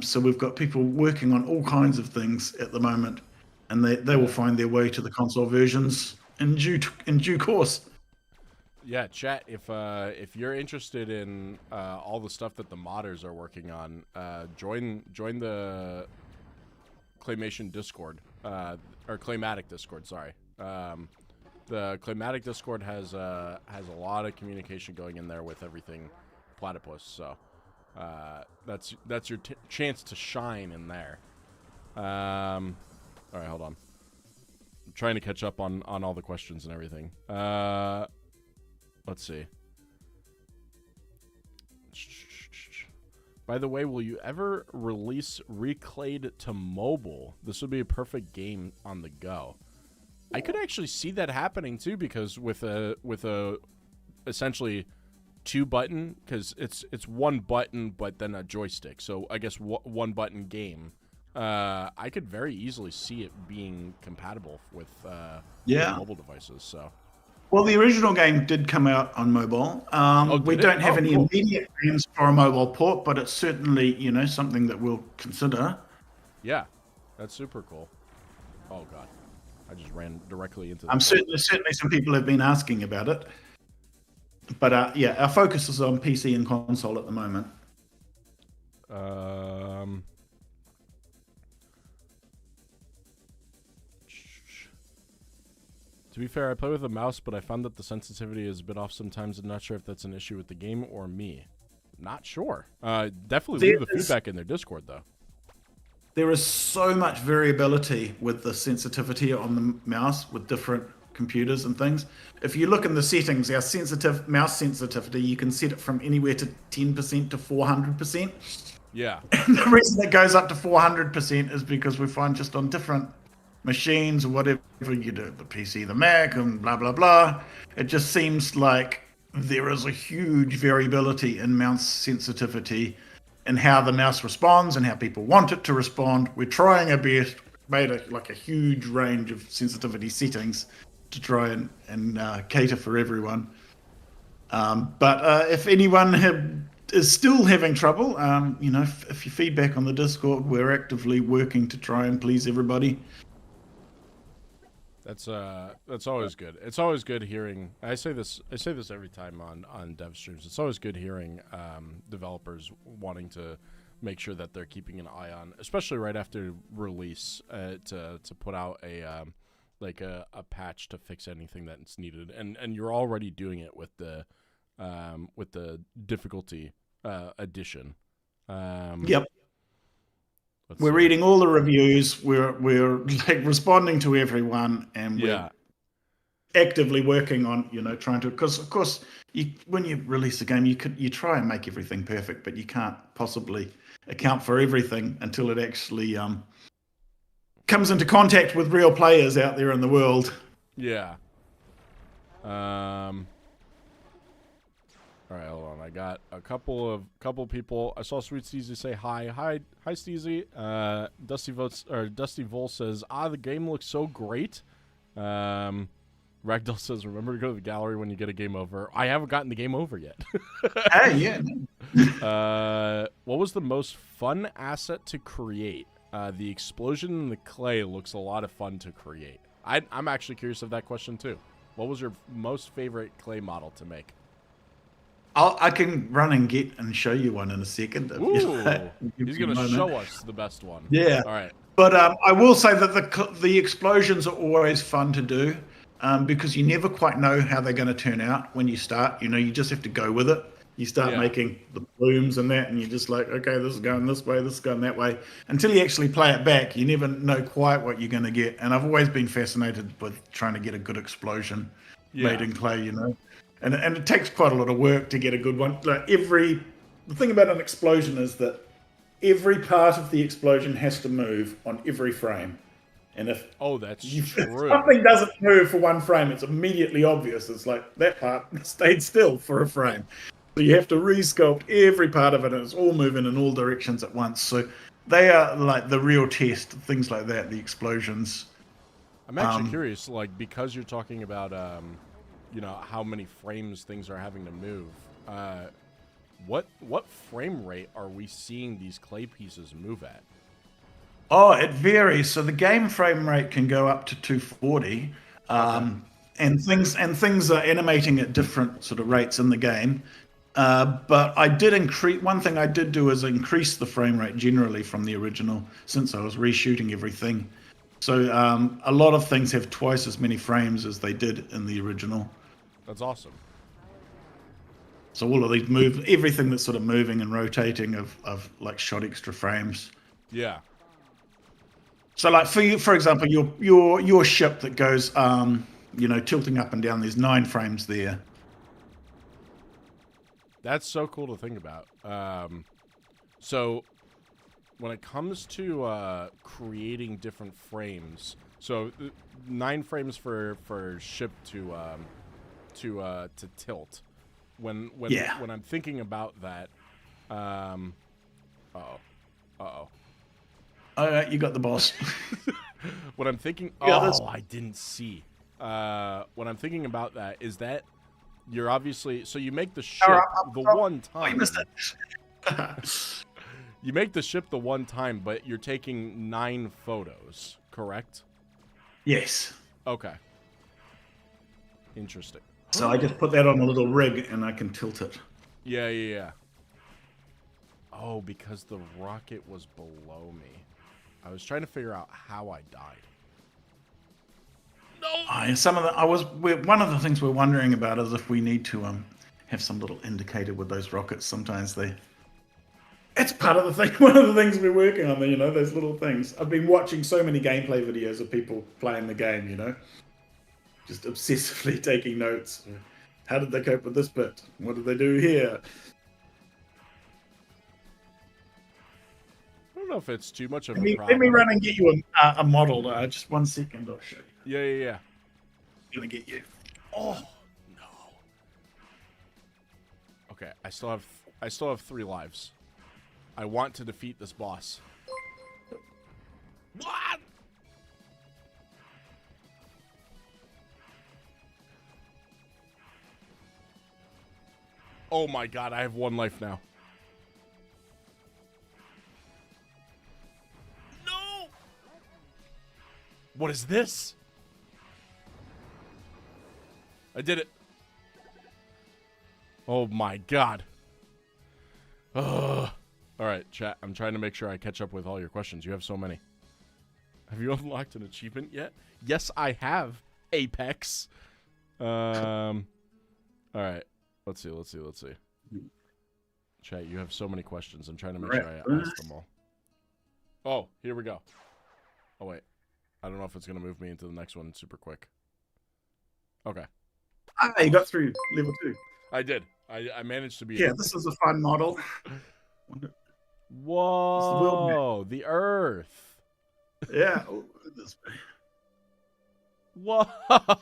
So we've got people working on all kinds of things at the moment, and they will find their way to the console versions in due course. Yeah, chat. If you're interested in all the stuff that the modders are working on, join the Claymation Discord, or Claymatic Discord. Sorry. The Claymatic Discord has a lot of communication going in there with everything Platypus. So. That's your chance to shine in there. All right, hold on. I'm trying to catch up on all the questions and everything. Let's see. By the way, will you ever release Reclayed to mobile? This would be a perfect game on the go. I could actually see that happening too, because with a essentially 2-button, because it's 1 button but then a joystick, so I guess 1 button game I could very easily see it being compatible with Yeah. mobile devices. So. Well, the original game did come out on mobile. Oh, We did it? don't have Oh, any cool. immediate plans for a mobile port, but it's certainly, something that we'll consider. Yeah, that's super cool. Oh god, I just ran directly into the. Certainly some people have been asking about it. But yeah, our focus is on PC and console at the moment. To be fair, I play with a mouse, but I found that the sensitivity is a bit off sometimes. I'm not sure if that's an issue with the game or me. Not sure. Definitely leave the feedback in their Discord, though. There is so much variability with the sensitivity on the mouse with different computers and things. If you look in the settings, our mouse sensitivity, you can set it from anywhere to 10% to 400%. Yeah. And the reason it goes up to 400% is because we find just on different machines or whatever you do, the PC, the Mac, and blah, blah, blah, it just seems like there is a huge variability in mouse sensitivity and how the mouse responds and how people want it to respond. We're trying our best, made a huge range of sensitivity settings to try and cater for everyone. But if anyone is still having trouble, if you feedback on the Discord, we're actively working to try and please everybody. That's always good. It's always good hearing. I say this every time on dev streams. It's always good hearing developers wanting to make sure that they're keeping an eye on, especially right after release, to put out a patch to fix anything that's needed. And you're already doing it with the difficulty addition. Yep. We're reading all the reviews. We're like responding to everyone, and we're actively working on trying to, because of course when you release a game, you try and make everything perfect, but you can't possibly account for everything until it actually comes into contact with real players out there in the world. Yeah. All right, hold on. I got a couple people. I saw Sweet Steezy say hi, Steezy. Dusty Vol says, the game looks so great. Ragdoll says, remember to go to the gallery when you get a game over. I haven't gotten the game over yet. Hey, yeah. What was the most fun asset to create? The explosion in the clay looks a lot of fun to create. I'm actually curious of that question too. What was your most favorite clay model to make? I can run and get and show you one in a second. Ooh, he's going to show us the best one. Yeah. All right. But I will say that the explosions are always fun to do because you never quite know how they're going to turn out when you start. You just have to go with it. You start making the plumes and that, and you're just like, okay, this is going this way, this is going that way. Until you actually play it back, you never know quite what you're going to get. And I've always been fascinated with trying to get a good explosion made in clay, And it takes quite a lot of work to get a good one. Like the thing about an explosion is that every part of the explosion has to move on every frame. And if something doesn't move for one frame, it's immediately obvious. It's like that part stayed still for a frame. So you have to resculpt every part of it, and it's all moving in all directions at once. So they are like the real test, things like that, the explosions. I'm actually curious, because you're talking about how many frames things are having to move. What frame rate are we seeing these clay pieces move at? Oh, it varies. So the game frame rate can go up to 240, and things are animating at different sort of rates in the game. But I did increase. One thing I did do is increase the frame rate generally from the original, since I was reshooting everything. So a lot of things have twice as many frames as they did in the original. That's awesome. So all of these everything that's sort of moving and rotating of like shot extra frames. Yeah. So like for example, your ship that goes tilting up and down, there's 9 frames there. That's so cool to think about. So when it comes to creating different frames, so 9 frames for ship to tilt. When I'm thinking about that, All right, you got the boss. What I'm thinking... Yeah, that's- I didn't see. What I'm thinking about that is that you're obviously... So you make the ship the one Oh, you time. missed it. You make the ship the one time, but you're taking 9 photos, correct? Yes. Okay. Interesting. So I just put that on a little rig and I can tilt it. Yeah. Oh, because the rocket was below me. I was trying to figure out how I died. No. One of the things we're wondering about is if we need to have some little indicator with those rockets. Sometimes it's part of the thing. One of the things we're working on, those little things. I've been watching so many gameplay videos of people playing the game, just obsessively taking notes. How did they cope with this bit? What did they do here? I don't know if it's too much of a problem. Let me run and get you a model. Just 1 second, I'll show you. Yeah. I'm gonna get you. Oh no. Okay, I still have 3 lives. I want to defeat this boss. What? Oh my god, I have 1 life now. No! What is this? I did it. Oh my god. Ugh. Alright, chat. I'm trying to make sure I catch up with all your questions. You have so many. Have you unlocked an achievement yet? Yes, I have. Apex. Alright. Let's see. Chat, you have so many questions. I'm trying to make sure I ask them all. Oh, here we go. Oh, wait. I don't know if it's going to move me into the next one super quick. Okay. You got through level 2. I did. I managed to be... Yeah, this is a fun model. Whoa, the Earth. Yeah. Oh, this way.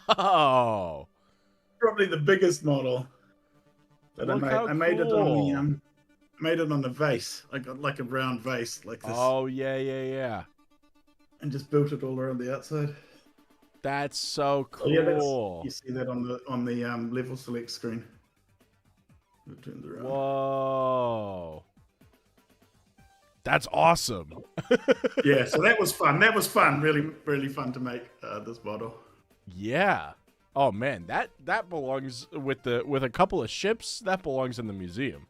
Whoa. Probably the biggest model that Look I made. how I made cool. it on the made it on the vase. I got like a round vase like this. Oh, yeah. And just built it all around the outside. That's so cool. Oh, yeah, you see that on the level select screen. It turns around. Whoa. That's awesome. Yeah, so that was fun. That was fun. Really, really fun to make this model. Yeah. Oh man, that belongs with a couple of ships. That belongs in the museum.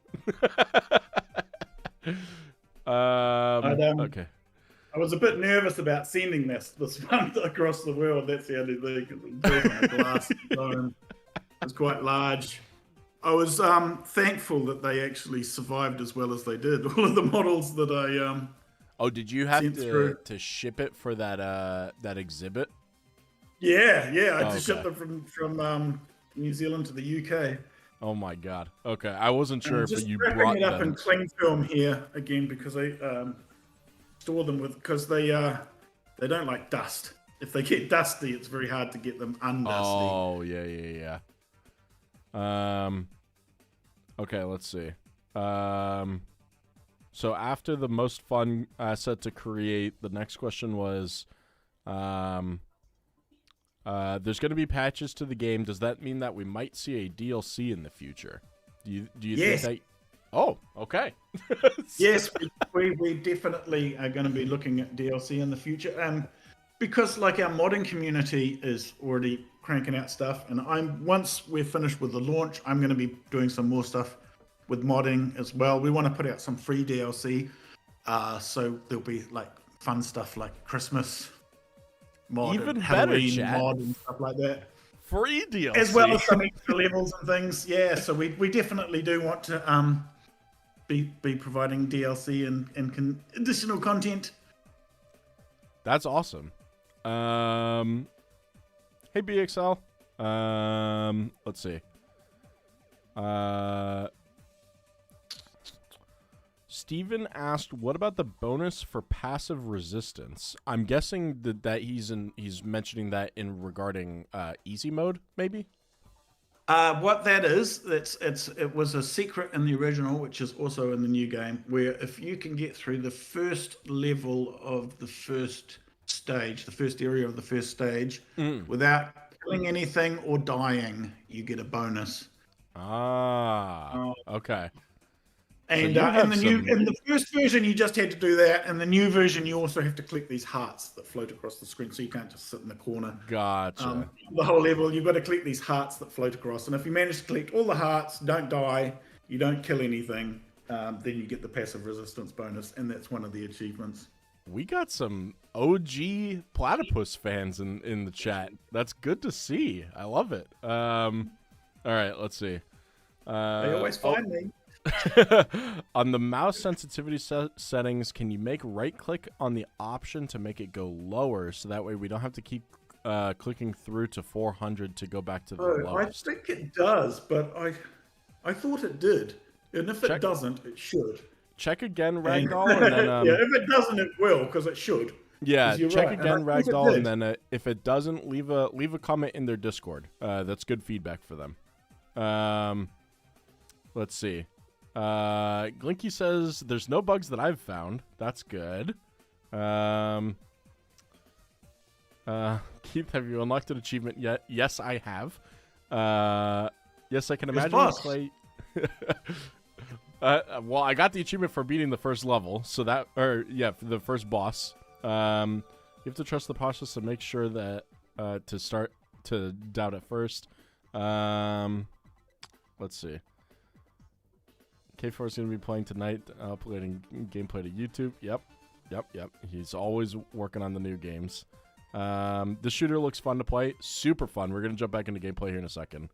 Okay. I was a bit nervous about sending this one across the world. That's the only thing. It was built on a glass dome. It was quite large. I was thankful that they actually survived as well as they did. All of the models that I Oh, did you have to ship it for that exhibit? Yeah. I had to ship them from New Zealand to the UK. Oh my god. Okay, I wasn't sure if you brought brought it up them. in cling film here again because I store them because they don't like dust. If they get dusty, it's very hard to get them undusty. Oh yeah. Okay, let's see. So after the most fun asset to create, the next question was, there's going to be patches to the game. Does that mean that we might see a DLC in the future? Do you think that? Oh, okay. Yes, we definitely are going to be looking at DLC in the future. Because like our modding community is already cranking out stuff, and once we're finished with the launch, I'm going to be doing some more stuff with modding as well. We want to put out some free DLC, so there'll be like fun stuff like Christmas mod, even and better, Halloween chat. mod and stuff like that. Free DLC, as well as some extra levels and things. Yeah, so we definitely do want to be providing DLC and additional content. That's awesome. Hey BXL. Let's see. Steven asked, "What about the bonus for passive resistance?" I'm guessing that he's mentioning that in regarding easy mode, maybe. What that is, it was a secret in the original, which is also in the new game, where if you can get through the first level of the first stage, the first area of the first stage, without killing anything or dying, you get a bonus. Okay. And you have in the first version, you just had to do that. In the new version, you also have to collect these hearts that float across the screen, so you can't just sit in the corner. Gotcha. The whole level, you've got to collect these hearts that float across, and if you manage to collect all the hearts, don't die, you don't kill anything, then you get the passive resistance bonus, and that's one of the achievements. We got some OG Platypus fans in the chat. That's good to see. I love it. All right, let's see. They always find me. On the mouse sensitivity settings, can you make right-click on the option to make it go lower, so that way we don't have to keep clicking through to 400 to go back to the lowest? I think it does, but I thought it did, and if it doesn't, it should. Check again, Ragdoll, and then yeah, if it doesn't, it will, because it should. Yeah, check again, Ragdoll, and then if it doesn't, leave a comment in their Discord. That's good feedback for them. Let's see. Glinky says there's no bugs that I've found. That's good. Keith, have you unlocked an achievement yet? Yes, I have. Yes, I can imagine Clay. Well, I got the achievement for beating the first level, so for the first boss. You have to trust the process to make sure that to start to doubt at first. Let's see. K4 is going to be playing tonight, uploading gameplay to YouTube. Yep. He's always working on the new games. The shooter looks fun to play. Super fun. We're going to jump back into gameplay here in a second.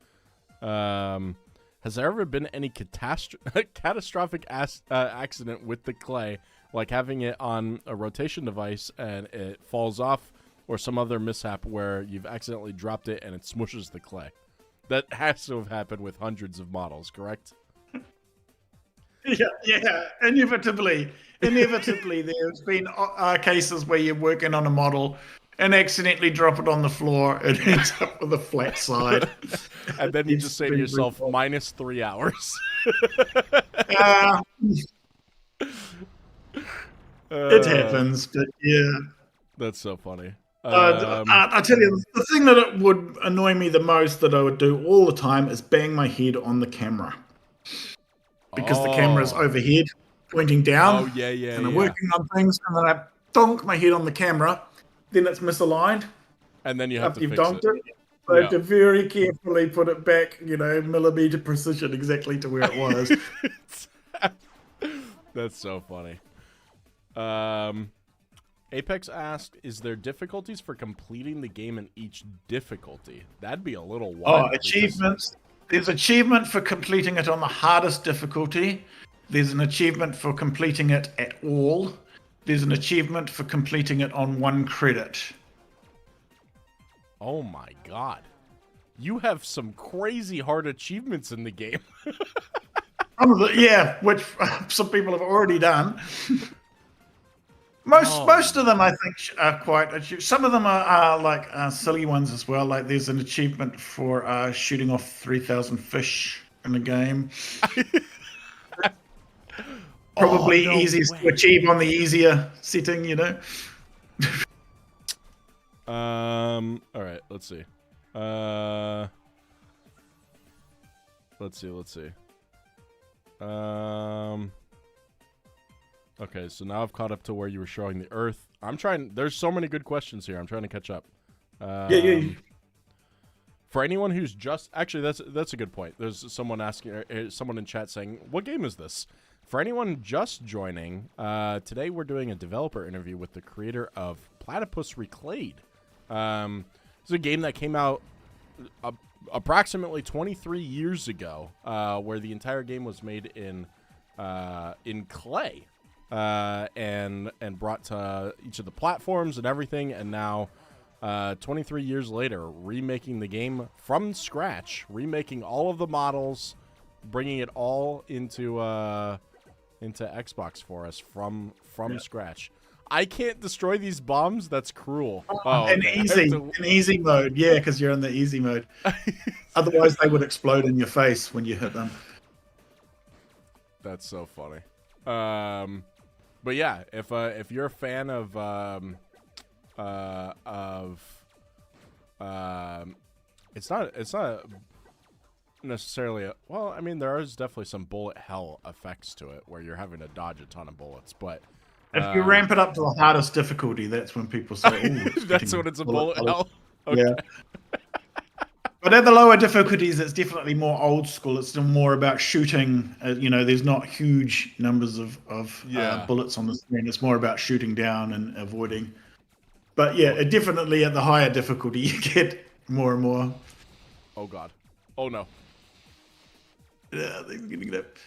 Has there ever been any catastrophic accident with the clay, like having it on a rotation device and it falls off, or some other mishap where you've accidentally dropped it and it smushes the clay? That has to have happened with hundreds of models, correct? Yeah. Inevitably, there's been cases where you're working on a model and accidentally drop it on the floor and it ends up with a flat side. And then you just say to yourself, -3 hours. It happens, but yeah. That's so funny. I tell you, the thing that it would annoy me the most that I would do all the time is bang my head on the camera. Because the camera's overhead, pointing down. Oh, yeah. And I'm working on things, and then I donk my head on the camera. Then it's misaligned. And then you have to fix it. So I have to very carefully put it back, millimeter precision exactly to where it was. That's so funny. Apex asked, is there difficulties for completing the game in each difficulty? That'd be a little wild. Achievements. There's achievement for completing it on the hardest difficulty. There's an achievement for completing it at all. There's an achievement for completing it on 1 credit. Oh my god. You have some crazy hard achievements in the game. Which some people have already done. Most of them, I think, are quite. Some of them are silly ones as well. Like there's an achievement for shooting off 3,000 fish in the game. Probably easiest to achieve on the easier setting, All right, let's see. Let's see. Okay, so now I've caught up to where you were showing the Earth. There's so many good questions here. I'm trying to catch up. For anyone who's actually, that's a good point. There's someone asking, someone in chat saying, what game is this? For anyone just joining, today we're doing a developer interview with the creator of Platypus Reclayed. It's a game that came out approximately 23 years ago, where the entire game was made in clay, and brought to each of the platforms and everything, and now 23 years later, remaking the game from scratch, remaking all of the models, bringing it all into Xbox for us from scratch. I can't destroy these bombs. That's cruel. Oh, in okay. easy mode, yeah, because you're in the easy mode. Otherwise, they would explode in your face when you hit them. That's so funny. But yeah, if you're a fan of it's not necessarily well, I mean, there is definitely some bullet hell effects to it where you're having to dodge a ton of bullets, but if you ramp it up to the hardest difficulty, that's when people say, "Oh, that's when it's a bullet hell." Okay. Yeah. But at the lower difficulties, it's definitely more old school. It's more about shooting. There's not huge numbers of bullets on the screen. It's more about shooting down and avoiding. But yeah, definitely at the higher difficulty, you get more and more. Oh god. Oh no. Yeah, they're getting it.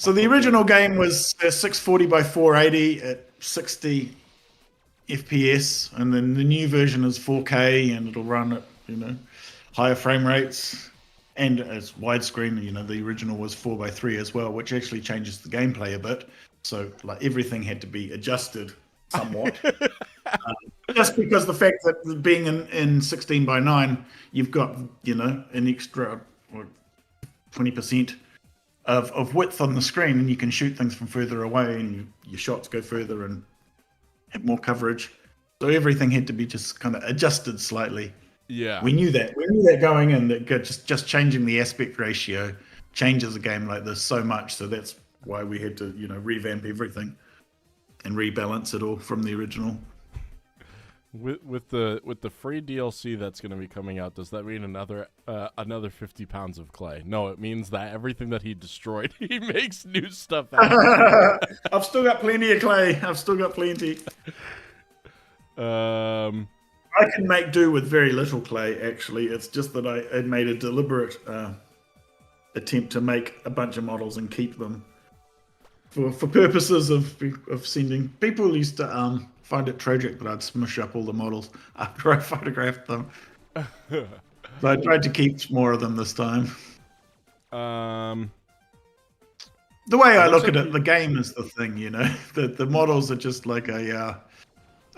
So the original game was 640 by 480 at 60 FPS, and then the new version is 4K, and it'll run at higher frame rates, and as widescreen. The original was 4:3 as well, which actually changes the gameplay a bit. So like everything had to be adjusted somewhat. Just because the fact that being in 16:9, you've got an extra 20% of width on the screen, and you can shoot things from further away, and your shots go further and have more coverage. So everything had to be just kind of adjusted slightly. Yeah, we knew that going in, that just changing the aspect ratio changes a game like this so much. So that's why we had to revamp everything and rebalance it all from the original. With the free DLC that's going to be coming out, does that mean another 50 pounds of clay? No, it means that everything that he destroyed, he makes new stuff out of. I've still got plenty of clay. I've still got plenty. I can make do with very little clay, actually. It's just that I had made a deliberate attempt to make a bunch of models and keep them for purposes of sending. People used to find it tragic that I'd smush up all the models after I photographed them. So I tried to keep more of them this time. The way I look at it, the game is the thing, the models are just like a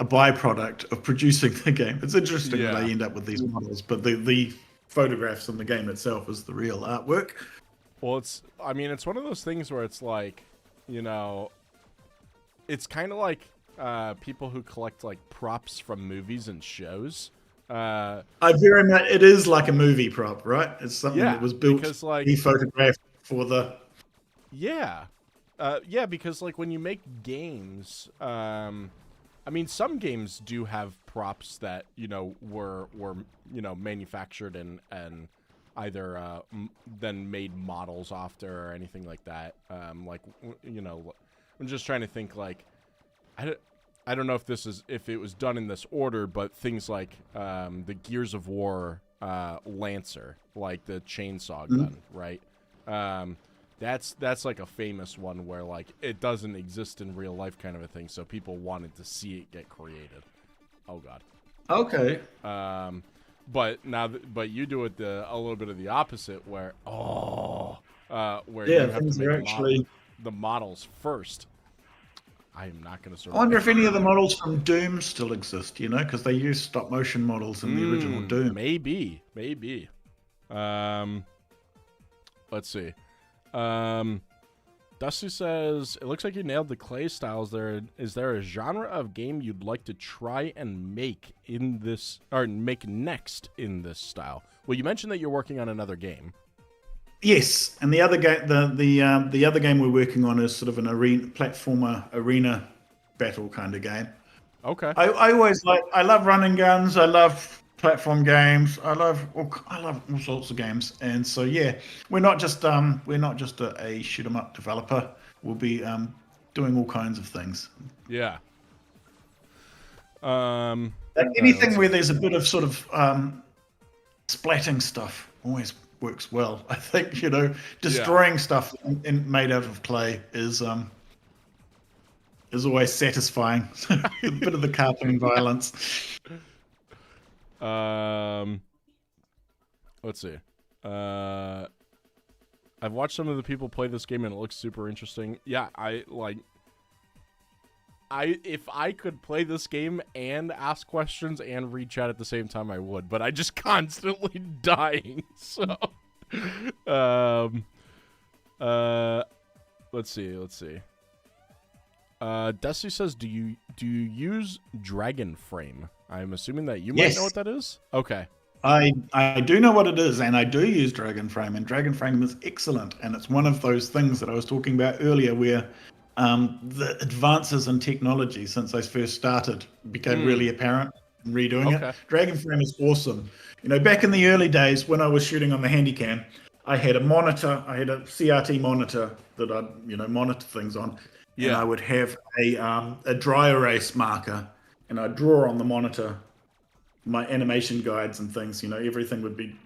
byproduct of producing the game. It's interesting that I end up with these models, but the photographs in the game itself is the real artwork. Well, it's one of those things where it's like, it's kind of like people who collect like props from movies and shows. It is like a movie prop, right? It's something that was built because, like, be photographed for the. Yeah, because like when you make games, some games do have props that were manufactured and either then made models after or anything like that. I'm just trying to think, like, I don't know if it was done in this order, but things like the Gears of War Lancer, like the chainsaw gun, right? That's like a famous one where like it doesn't exist in real life, kind of a thing. So people wanted to see it get created. Oh god. Okay. But you do it a little bit of the opposite, where you have to make the models first. I am not going to. I wonder if any of the models from Doom still exist. Because they use stop motion models in the original Doom. Maybe. Let's see. Dusty says, it looks like you nailed the clay styles there. Is there a genre of game you'd like to try and make in this, or make next in this style? Well, you mentioned that you're working on another game. Yes, and the other game, the other game we're working on is sort of an arena battle kind of game. Okay. I love running guns. I love platform games. I love all sorts of games. And so we're not just a shoot 'em up developer. We'll be doing all kinds of things. Yeah. Anything where there's a bit of sort of splatting stuff always works well. I think destroying stuff made out of clay is always satisfying. A bit of the cartoon violence. Let's see. I've watched some of the people play this game and it looks super interesting. Yeah, if I could play this game and ask questions and read chat at the same time, I would. But I just constantly dying. So, let's see. Desi says, do you use Dragon Frame? I'm assuming that you might know what that is. Okay. I do know what it is, and I do use Dragon Frame, and Dragon Frame is excellent. And it's one of those things that I was talking about earlier where the advances in technology since I first started became really apparent in redoing it. Dragon Frame is awesome. Back in the early days when I was shooting on the Handycam, I had a monitor, I had a CRT monitor that I'd, monitor things on. And I would have a dry erase marker, and I'd draw on the monitor my animation guides and things. Everything would be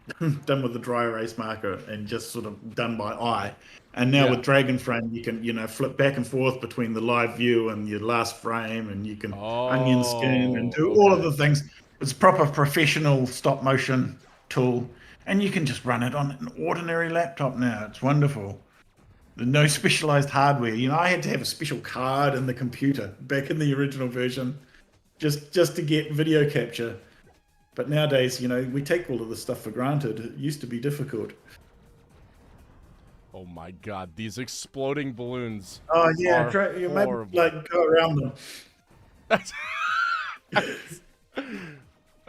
done with the dry erase marker and just sort of done by eye. And now with Dragon Frame, you can, flip back and forth between the live view and your last frame, and you can onion skin and do all of the things. It's a proper professional stop motion tool, and you can just run it on an ordinary laptop now. It's wonderful. No specialized hardware. I had to have a special card in the computer back in the original version just to get video capture. But nowadays, we take all of this stuff for granted. It used to be difficult. Oh my god, these exploding balloons. Oh yeah, you might go around them.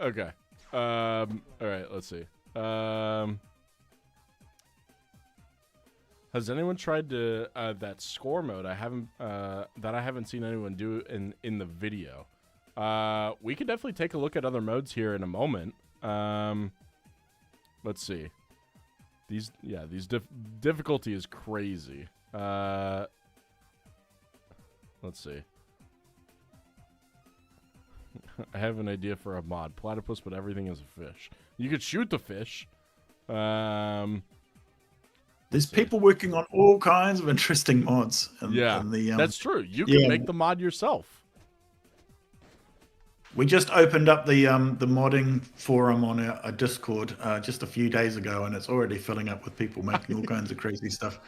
Okay. All right, let's see. Has anyone tried to that score mode? I haven't seen anyone do in the video. We could definitely take a look at other modes here in a moment. Let's see. These difficulty is crazy. Let's see. I have an idea for a mod. Platypus, but everything is a fish. You could shoot the fish. There's people working on all kinds of interesting mods. That's true. You can make the mod yourself. We just opened up the modding forum on our Discord just a few days ago, and it's already filling up with people making all kinds of crazy stuff.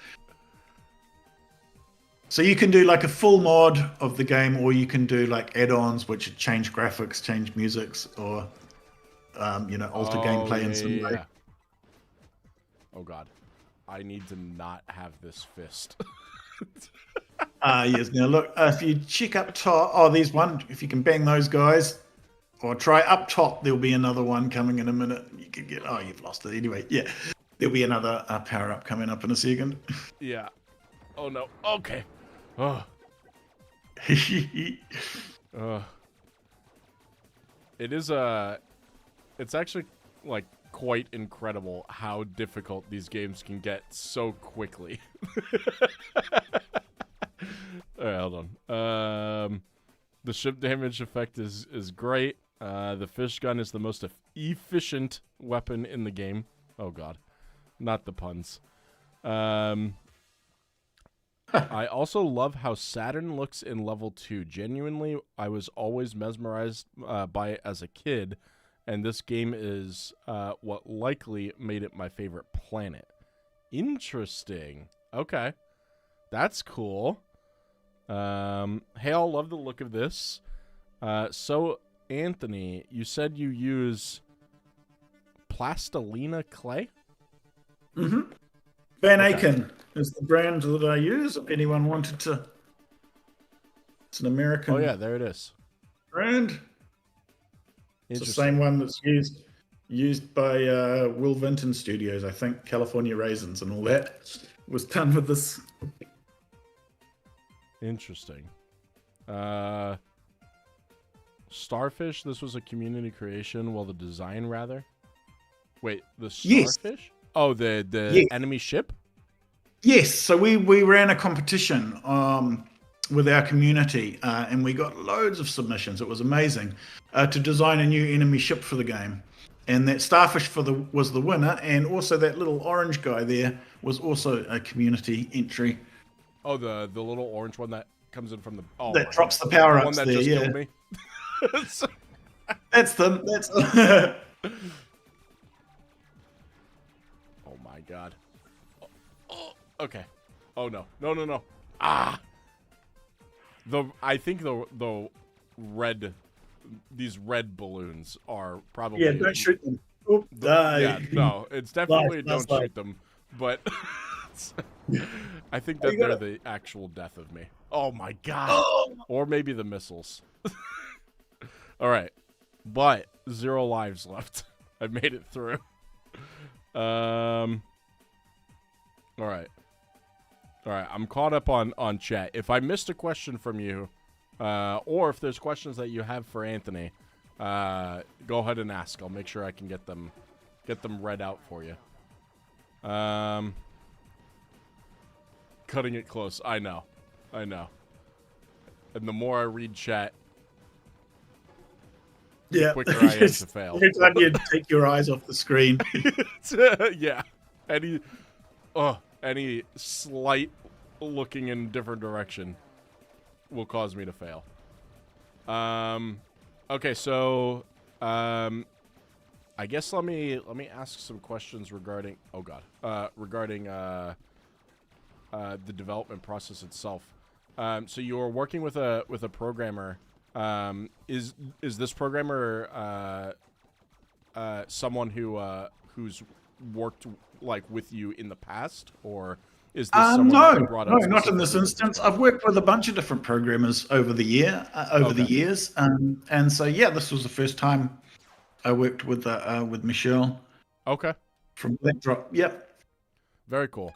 So you can do like a full mod of the game, or you can do like add-ons which change graphics, change musics, or alter gameplay in some way. Oh god, I need to not have this fist. Yes. Now look, if you check up top, there's one. If you can bang those guys, or try up top, there'll be another one coming in a minute. You can get. Oh, you've lost it anyway. Yeah, there'll be another power up coming up in a second. Yeah. Oh no. Okay. Oh. It is it's actually like quite incredible how difficult these games can get so quickly. All right, hold on. The ship damage effect is great. The fish gun is the most efficient weapon in the game. Oh god, not the puns. I also love how Saturn looks in level 2. Genuinely, I was always mesmerized by it as a kid, and this game is what likely made it my favorite planet. Interesting. Okay, that's cool. Hey, I'll love the look of this. So, Anthony, you said you use plastilina clay? Mm-hmm. Van Aken is the brand that I use. If anyone wanted to, it's an American. Oh yeah, there it is. Brand. It's the same one that's used by Will Vinton Studios. I think California Raisins and all that was done with this. Interesting. Starfish. This was a community creation. Well, the design rather. Wait, the starfish? Yes. Oh, the enemy ship? Yes. So we ran a competition with our community, and we got loads of submissions. It was amazing to design a new enemy ship for the game. And that starfish was the winner, and also that little orange guy there was also a community entry. Oh, the little orange one that comes in from the that drops the power ups. One that there, just killed me. That's them. That's. Oh my god. Oh, okay. Oh no. No. Ah. I think the red, these red balloons are probably. Yeah, don't shoot them. Oop, die. Yeah, no, it's definitely Nice, don't nice. shoot them, but I think Oh, that you they're got the actual death of me. Oh my god. Oh, Or maybe the missiles. All right. But 0 lives left. I made it through. All right. All right, I'm caught up on chat. If I missed a question from you, or if there's questions that you have for Anthony, go ahead and ask. I'll make sure I can get them read out for you. Cutting it close. I know. And the more I read chat, yeah. the quicker I am to fail. Every time you take your eyes off the screen. Yeah. Any slight looking in a different direction will cause me to fail. Okay, so I guess let me ask some questions regarding the development process itself. So you were working with a programmer. Is this programmer someone who's worked like with you in the past, or is this someone that you brought up? No, not in this instance. I've worked with a bunch of different programmers over the years, and so yeah, this was the first time I worked with Michelle. Okay. From Blackdrop. Yep. Very cool.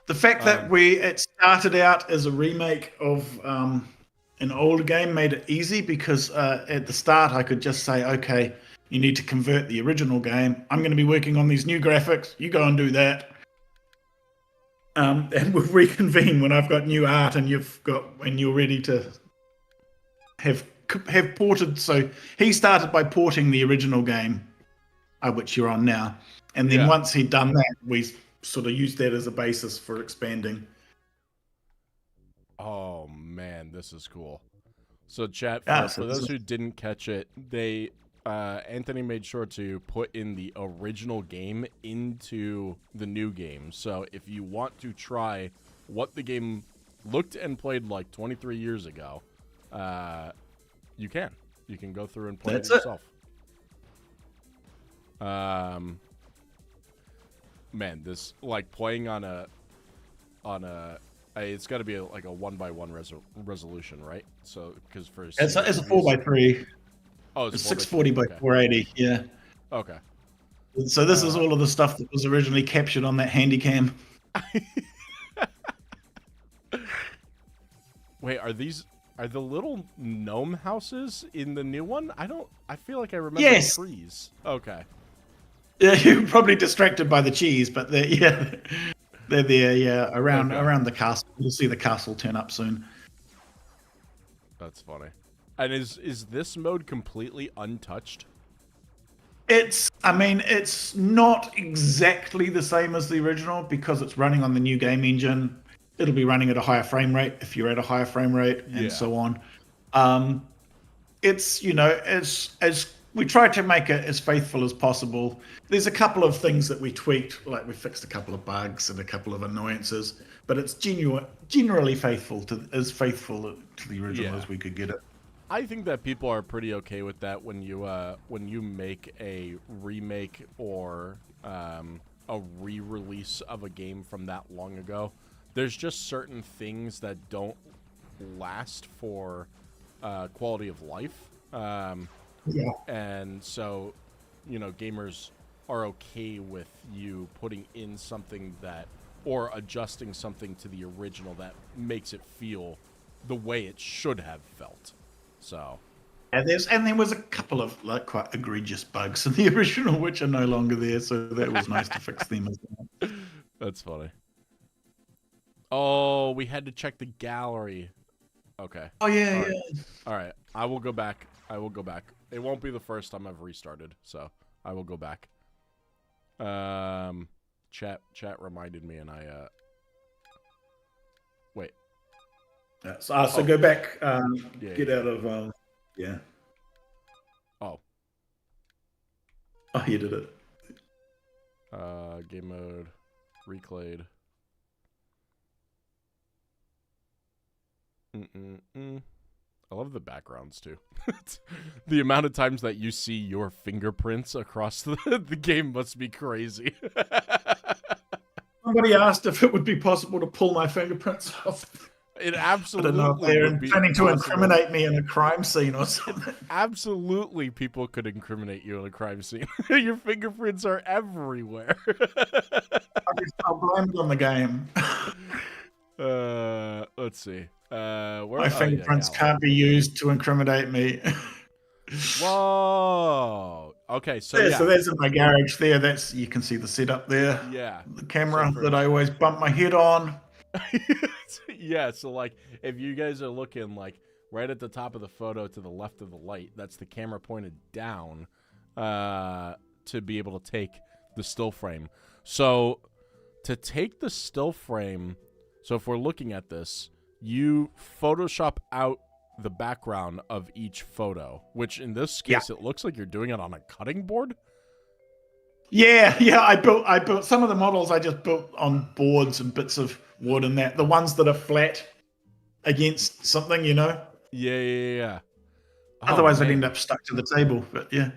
The fact that it started out as a remake of an old game made it easy because at the start I could just say, okay, you need to convert the original game. I'm going to be working on these new graphics. You go and do that. And we'll reconvene when I've got new art and when you're ready to have ported. So he started by porting the original game, which you're on now. And then once he'd done that, we sort of used that as a basis for expanding. Oh man, this is cool. So chat, for those who didn't catch it, Anthony made sure to put in the original game into the new game. So if you want to try what the game looked and played like 23 years ago, you can. You can go through and play it yourself. Man, this like playing on a it's got to be like a 1x1 resolution, right? So because for it's a 4x3. Oh, it's 640 by 480. Yeah. Okay. So this is all of the stuff that was originally captured on that Handycam. Wait, are the little gnome houses in the new one? I feel like I remember the trees. Okay. Yeah, you're probably distracted by the cheese, but they're there, around the castle. You'll see the castle turn up soon. That's funny. And is this mode completely untouched? It's not exactly the same as the original because it's running on the new game engine. It'll be running at a higher frame rate if you're at a higher frame rate, and so on. It's as we tried to make it as faithful as possible. There's a couple of things that we tweaked, like we fixed a couple of bugs and a couple of annoyances, but it's generally faithful to the original as we could get it. I think that people are pretty okay with that when you make a remake or a re-release of a game from that long ago. There's just certain things that don't last for quality of life. And so, gamers are okay with you putting in something or adjusting something to the original that makes it feel the way it should have felt. So, and there was a couple of like quite egregious bugs in the original, which are no longer there. So that was nice to fix them as well. That's funny. Oh, we had to check the gallery. Okay. Oh yeah, All right. I will go back. It won't be the first time I've restarted, so I will go back. Chat reminded me, and I wait. So go back. Get out of yeah. Oh, you did it. Game mode, Reclayed. Mm-mm-mm. I love the backgrounds too. The amount of times that you see your fingerprints across the game must be crazy. Somebody asked if it would be possible to pull my fingerprints off. It I don't know if absolutely they're would be planning to possible. incriminate me in a crime scene or something. Absolutely, people could incriminate you in a crime scene. Your fingerprints are everywhere. I'll blame it on the game. Let's see. My fingerprints can't be used to incriminate me. Whoa. Okay, so Yeah, yeah. so that's in my garage there. That's, you can see the setup there. Yeah. The camera that I always bump my head on. Yeah, so like if you guys are looking like right at the top of the photo to the left of the light, that's the camera pointed down to be able to take the still frame. So to take the still frame, so if we're looking at this, you Photoshop out the background of each photo, which in this case it looks like you're doing it on a cutting board. Yeah, I built some of the models I just built on boards and bits of wood and that. The ones that are flat against something, you know? Yeah. Otherwise I'd end up stuck to the table. But yeah.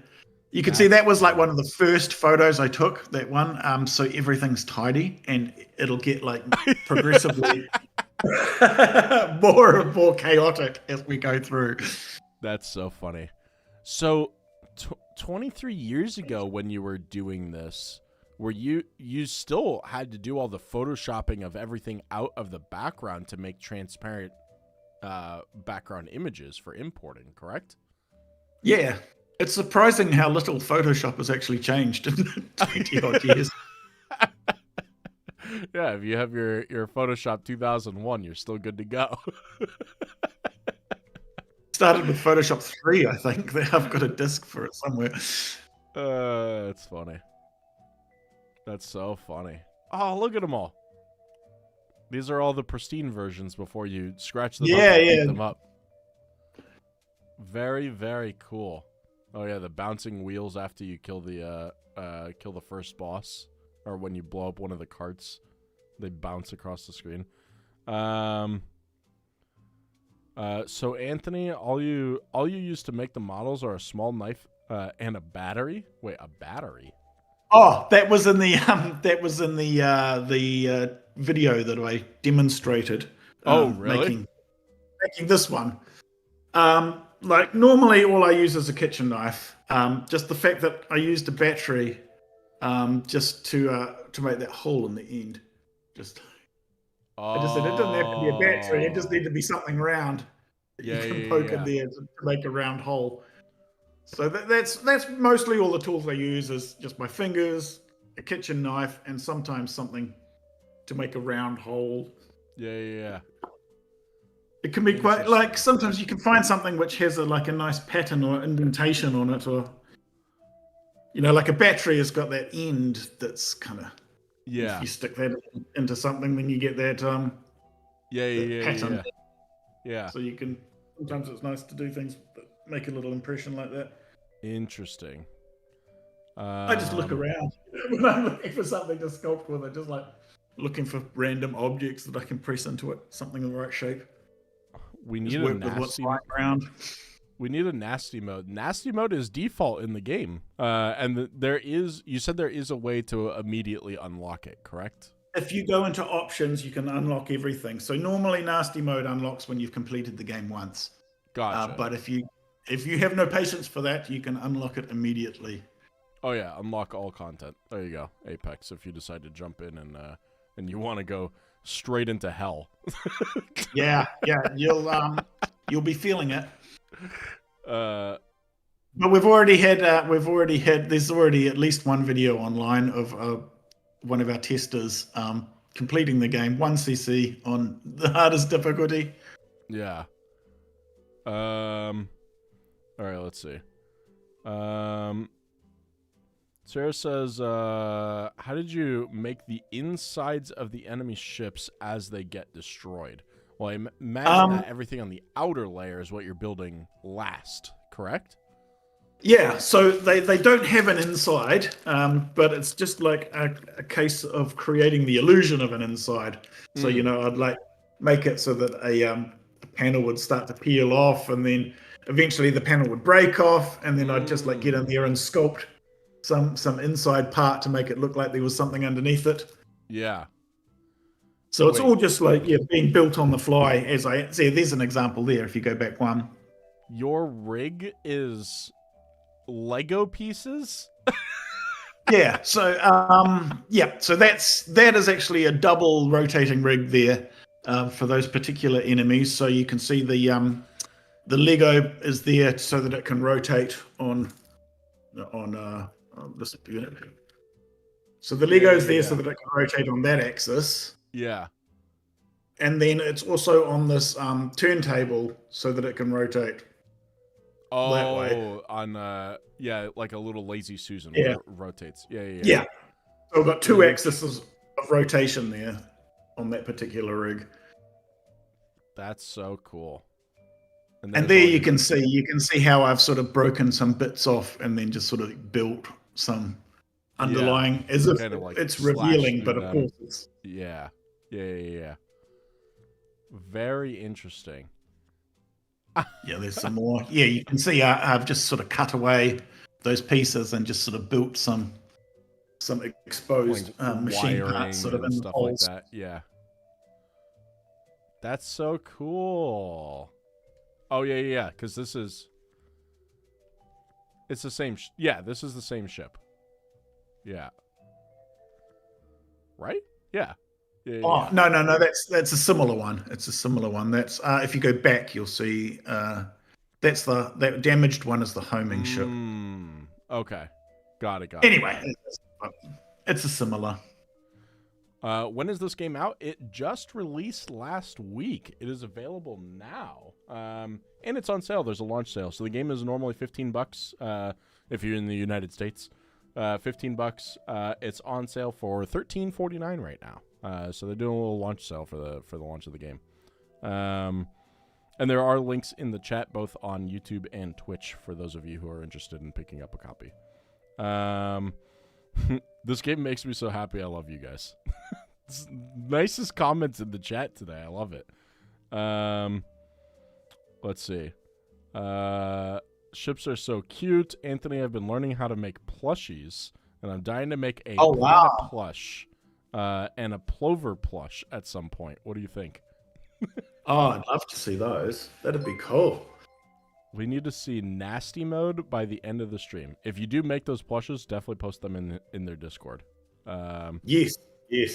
You can see that was like one of the first photos I took, that one. So everything's tidy and it'll get like progressively more and more chaotic as we go through. That's so funny. So 23 years ago when you were doing this, were you still had to do all the photoshopping of everything out of the background to make transparent background images for importing, correct? Yeah. It's surprising how little Photoshop has actually changed in 20 odd years. Yeah, if you have your Photoshop 2001, you're still good to go. Started with Photoshop 3, I think. I've got a disc for it somewhere. That's funny. That's so funny. Oh, look at them all. These are all the pristine versions before you scratch them up and beat them up. Very, very cool. Oh yeah, the bouncing wheels after you kill the first boss, or when you blow up one of the carts, they bounce across the screen. So Anthony, all you use to make the models are a small knife and a battery. Wait, a battery? Oh, that was in the video that I demonstrated. Oh, really? Making this one. Like normally, all I use is a kitchen knife. Just the fact that I used a battery, just to make that hole in the end. I just said it doesn't have to be a battery. It just needs to be something round that you can poke in there to make a round hole. So that's mostly all the tools I use is just my fingers, a kitchen knife, and sometimes something to make a round hole. Yeah. It can be quite like sometimes you can find something which has a nice pattern or indentation on it, or like a battery has got that end that's kind of If you stick that into something, then you get that pattern. Yeah. So you can sometimes it's nice to do things that make a little impression like that. Interesting. I just look around when I'm looking for something to sculpt with. I just like looking for random objects that I can press into it, something in the right shape. We need a nasty around. We need a nasty mode. Nasty mode is default in the game, and you said there is a way to immediately unlock it, correct? If you go into options, you can unlock everything. So normally nasty mode unlocks when you've completed the game once. Gotcha. But if you have no patience for that, you can unlock it immediately. Oh yeah, unlock all content. There you go, Apex. If you decide to jump in and you want to go straight into hell. yeah, you'll be feeling it. But there's already at least one video online of one of our testers completing the game 1cc on the hardest difficulty. Yeah. All right, let's see. Sarah says, how did you make the insides of the enemy ships as they get destroyed? Well, I imagine that everything on the outer layer is what you're building last, correct? Yeah, so they don't have an inside, but it's just like a case of creating the illusion of an inside. So, I'd like make it so that the panel would start to peel off, and then eventually the panel would break off, and then I'd just like get in there and sculpt some inside part to make it look like there was something underneath it. Yeah. So it's all just like being built on the fly. As I see, there's an example there. If you go back one, your rig is Lego pieces. Yeah. So So that is actually a double rotating rig there for those particular enemies. So you can see the Lego is there so that it can rotate on this unit. So the Lego's there so that it can rotate on that axis. Yeah. And then it's also on this turntable so that it can rotate. That way. On like a little lazy Susan Yeah. where it rotates. Yeah. So we've got two axes of rotation there on that particular rig. That's so cool. And there you can see how I've sort of broken some bits off and then just sort of built some underlying as if like it's revealing, but of course it's yeah. Very interesting. Yeah, there's some more. Yeah, you can see I've just sort of cut away those pieces and just sort of built some exposed machine parts sort of in stuff like that. Yeah, that's so cool. Oh yeah. Because it's the same. This is the same ship. Yeah. Right? Yeah. Oh no, that's a similar one. It's a similar one. That's if you go back, you'll see that damaged one is the homing ship. Okay, got it. Anyway, it's a similar. When is this game out? It just released last week. It is available now, and it's on sale. There's a launch sale, so the game is normally $15 if you're in the United States. $15. It's on sale for $13.49 right now. So they're doing a little launch sale for the launch of the game. And there are links in the chat both on YouTube and Twitch for those of you who are interested in picking up a copy. This game makes me so happy. I love you guys. It's nicest comments in the chat today. I love it. Let's see. Ships are so cute. Anthony, I've been learning how to make plushies, and I'm dying to make a plush and a plover plush at some point. What do you think? I'd love to see those. That'd be cool. We need to see nasty mode by the end of the stream. If you do make those plushes, definitely post them in their Discord. Yes,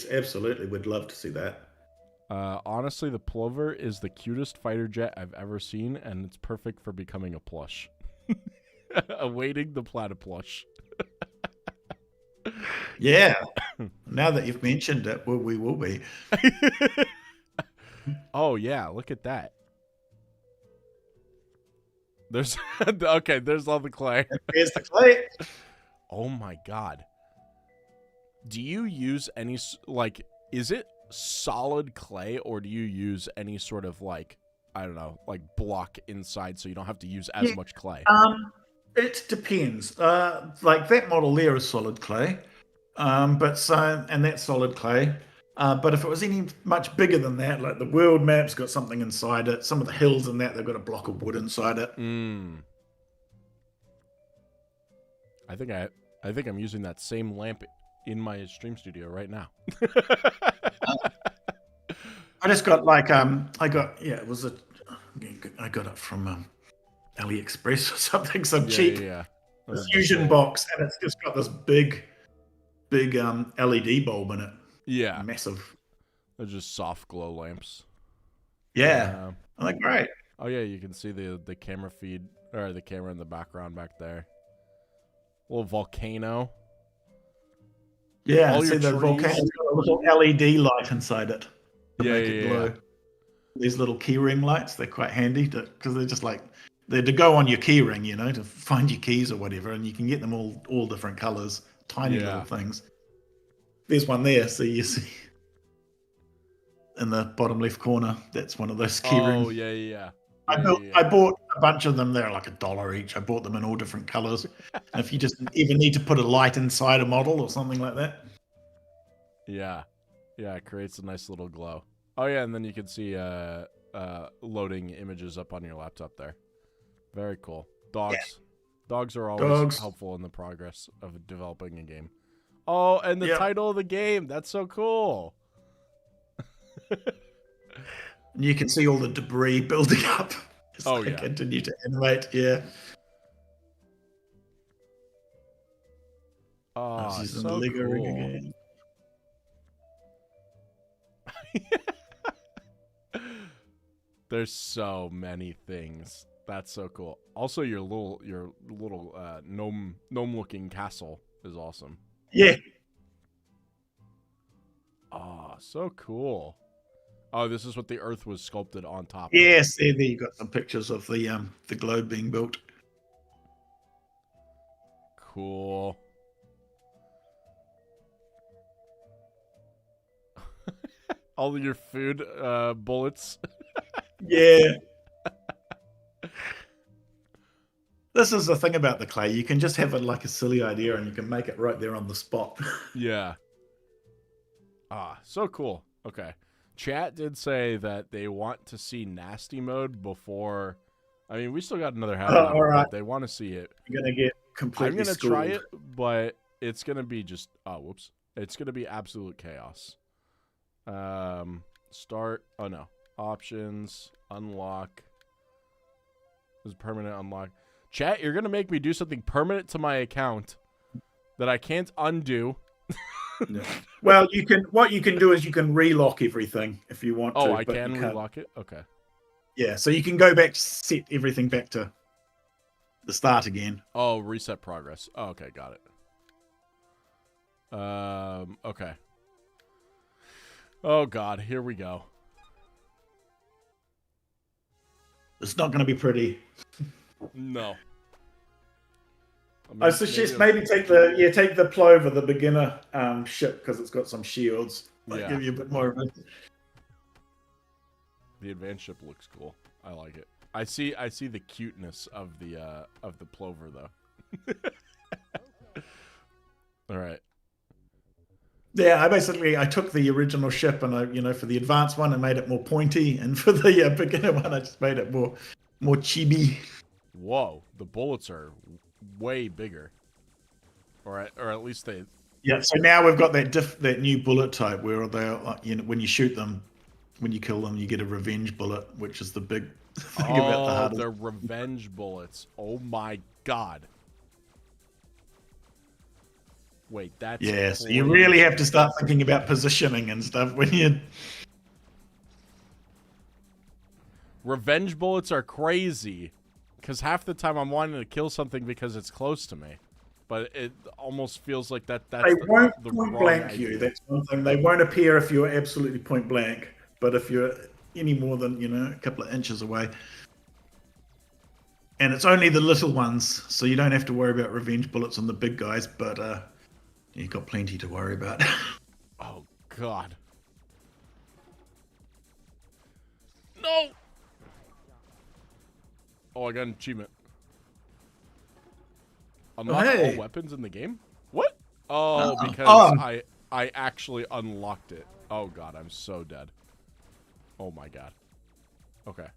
absolutely. We'd love to see that. Honestly, the plover is the cutest fighter jet I've ever seen, and it's perfect for becoming a plush. Awaiting the platypus. Yeah. Now that you've mentioned it, we will be. Oh yeah, look at that. There's okay. There's all the clay. There's the clay. Oh my god. Do you use any Is it solid clay, or do you use any sort of I don't know, block inside so you don't have to use as much clay? It depends. Like that model there is solid clay, and that's solid clay. But if it was any much bigger than that, like the world map's got something inside it, some of the hills and that, they've got a block of wood inside it. I think I'm using that same lamp in my stream studio right now. I just got I got it from AliExpress or something, some cheap fusion box, and it's just got this big LED bulb in it. Yeah, massive. They're just soft glow lamps. Yeah, I like great. Oh yeah, you can see the camera feed or the camera in the background back there. A little volcano. Yeah, see the volcano's got a little LED light inside it to make it glow. Yeah. These little keyring lights, they're quite handy because they're just they're to go on your keyring, to find your keys or whatever, and you can get them all different colors, tiny little things. There's one there, so you see in the bottom left corner. That's one of those keyrings. Oh yeah. I bought a bunch of them. They're like $1 each. I bought them in all different colors. And if you just even need to put a light inside a model or something like that. Yeah, it creates a nice little glow. Oh yeah, and then you can see loading images up on your laptop there. Very cool. Dogs. Yeah. Dogs are always Dogs. helpful in the progress of developing a game. Oh, and the title of the game. That's so cool. You can see all the debris building up as they yeah. continue to animate. Yeah. Oh, This is so Lego cool. again. There's so many things. That's so cool. Also, your little gnome looking castle is awesome. Yeah. Oh, so cool. Oh, this is what the Earth was sculpted on top of. Yes, there you got some pictures of the globe being built. Cool. All of your food bullets. Yeah. This is the thing about the clay. You can just have it like a silly idea and you can make it right there on the spot. Yeah. Ah, so cool. Okay. Chat did say that they want to see nasty mode before. I mean, we still got another half hour, all right. but they want to see it. You're going to get completely I'm going to schooled. try it, but it's going to be just... Oh, whoops. It's going to be absolute chaos. Start. Oh, no. Options. Unlock. This is permanent unlock. Chat, you're going to make me do something permanent to my account that I can't undo. Yeah. Well, you can. What you can do is you can relock everything if you want to. Oh, I but can you can't. relock it? Okay. Yeah, so you can go back, set everything back to the start again. Oh, reset progress. Oh, okay, got it. Okay. Oh, God, here we go. It's not going to be pretty. No. I suggest maybe take the Plover, the beginner ship, because it's got some shields. Might give you a bit more of it. The advanced ship looks cool. I like it. I see the cuteness of the Plover though. All right. Yeah, I took the original ship and I for the advanced one I made it more pointy, and for the beginner one I just made it more chibi. Whoa, the bullets are way bigger. Or at least they. Yeah. So now we've got that new bullet type where they when you shoot them, when you kill them, you get a revenge bullet, which is the big thing about the hardest. They're revenge bullets. Oh my God. Wait, that's yes. So you really have to start thinking about positioning and stuff when you. Revenge bullets are crazy, because half the time I'm wanting to kill something because it's close to me, but it almost feels like that's they won't the point wrong blank idea. you. That's one thing. They won't appear if you're absolutely point blank, but if you're any more than a couple of inches away. And it's only the little ones, so you don't have to worry about revenge bullets on the big guys, but you've got plenty to worry about. Oh, God. No! Oh, I got an achievement. Unlock all weapons in the game? What? Oh, because I actually unlocked it. Oh, God, I'm so dead. Oh, my God. Okay.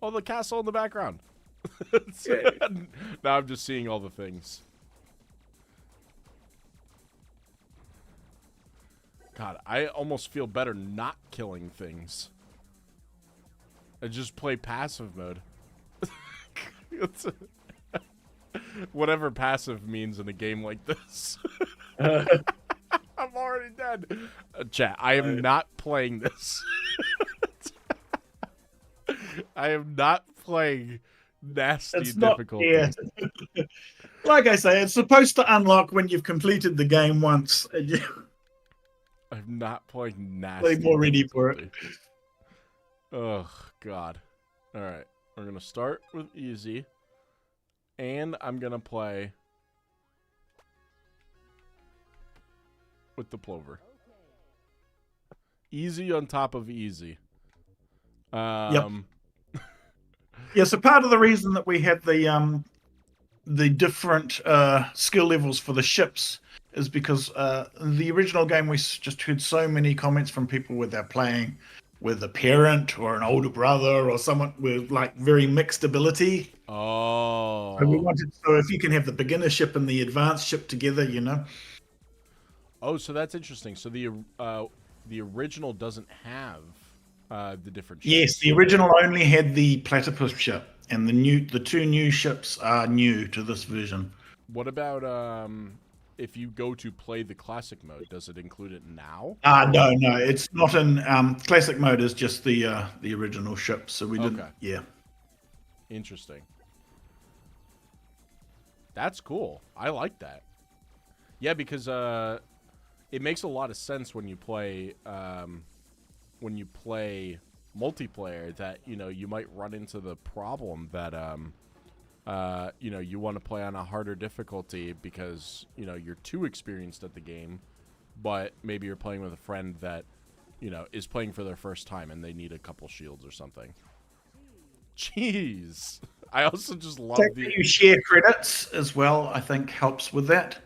Oh, the castle in the background. Now I'm just seeing all the things. God, I almost feel better not killing things. I just play passive mode. Whatever passive means in a game like this. I'm already dead. Chat, I am not playing this. I am not playing nasty difficulty. Yeah. Like I say, it's supposed to unlock when you've completed the game once. I'm not playing nasty. Play more ready for it. Oh, God. All right. We're going to start with easy. And I'm going to play with the Plover. Easy on top of easy. Yep. Yeah, so part of the reason that we had the different skill levels for the ships is because the original game we just heard so many comments from people with their playing with a parent or an older brother or someone with like very mixed ability. Oh. So we wanted, so if you can have the beginner ship and the advanced ship together, you know. Oh, so that's interesting. So the original doesn't have the different ships. Yes, the original only had the Platypus ship, and the two new ships are new to this version. What about if you go to play the classic mode? Does it include it now? No, it's not in classic mode. Is just the original ship, so we didn't. Okay. Yeah. Interesting. That's cool. I like that. Yeah, because it makes a lot of sense when you play multiplayer that, you know, you might run into the problem that you know, you want to play on a harder difficulty because, you know, you're too experienced at the game, but maybe you're playing with a friend that, you know, is playing for their first time and they need a couple shields or something. Jeez. I also just love You share credits as well, I think helps with that.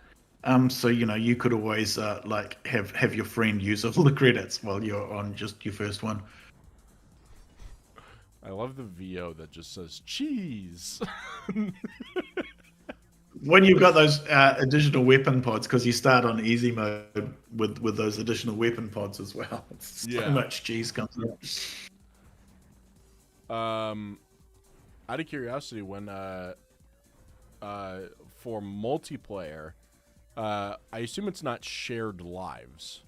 So, you know, you could always like have your friend use all the credits while you're on just your first one. I love the VO that just says cheese. When you've got those additional weapon pods, because you start on easy mode with those additional weapon pods as well. So much cheese comes out. Out of curiosity, when for multiplayer, I assume it's not shared lives,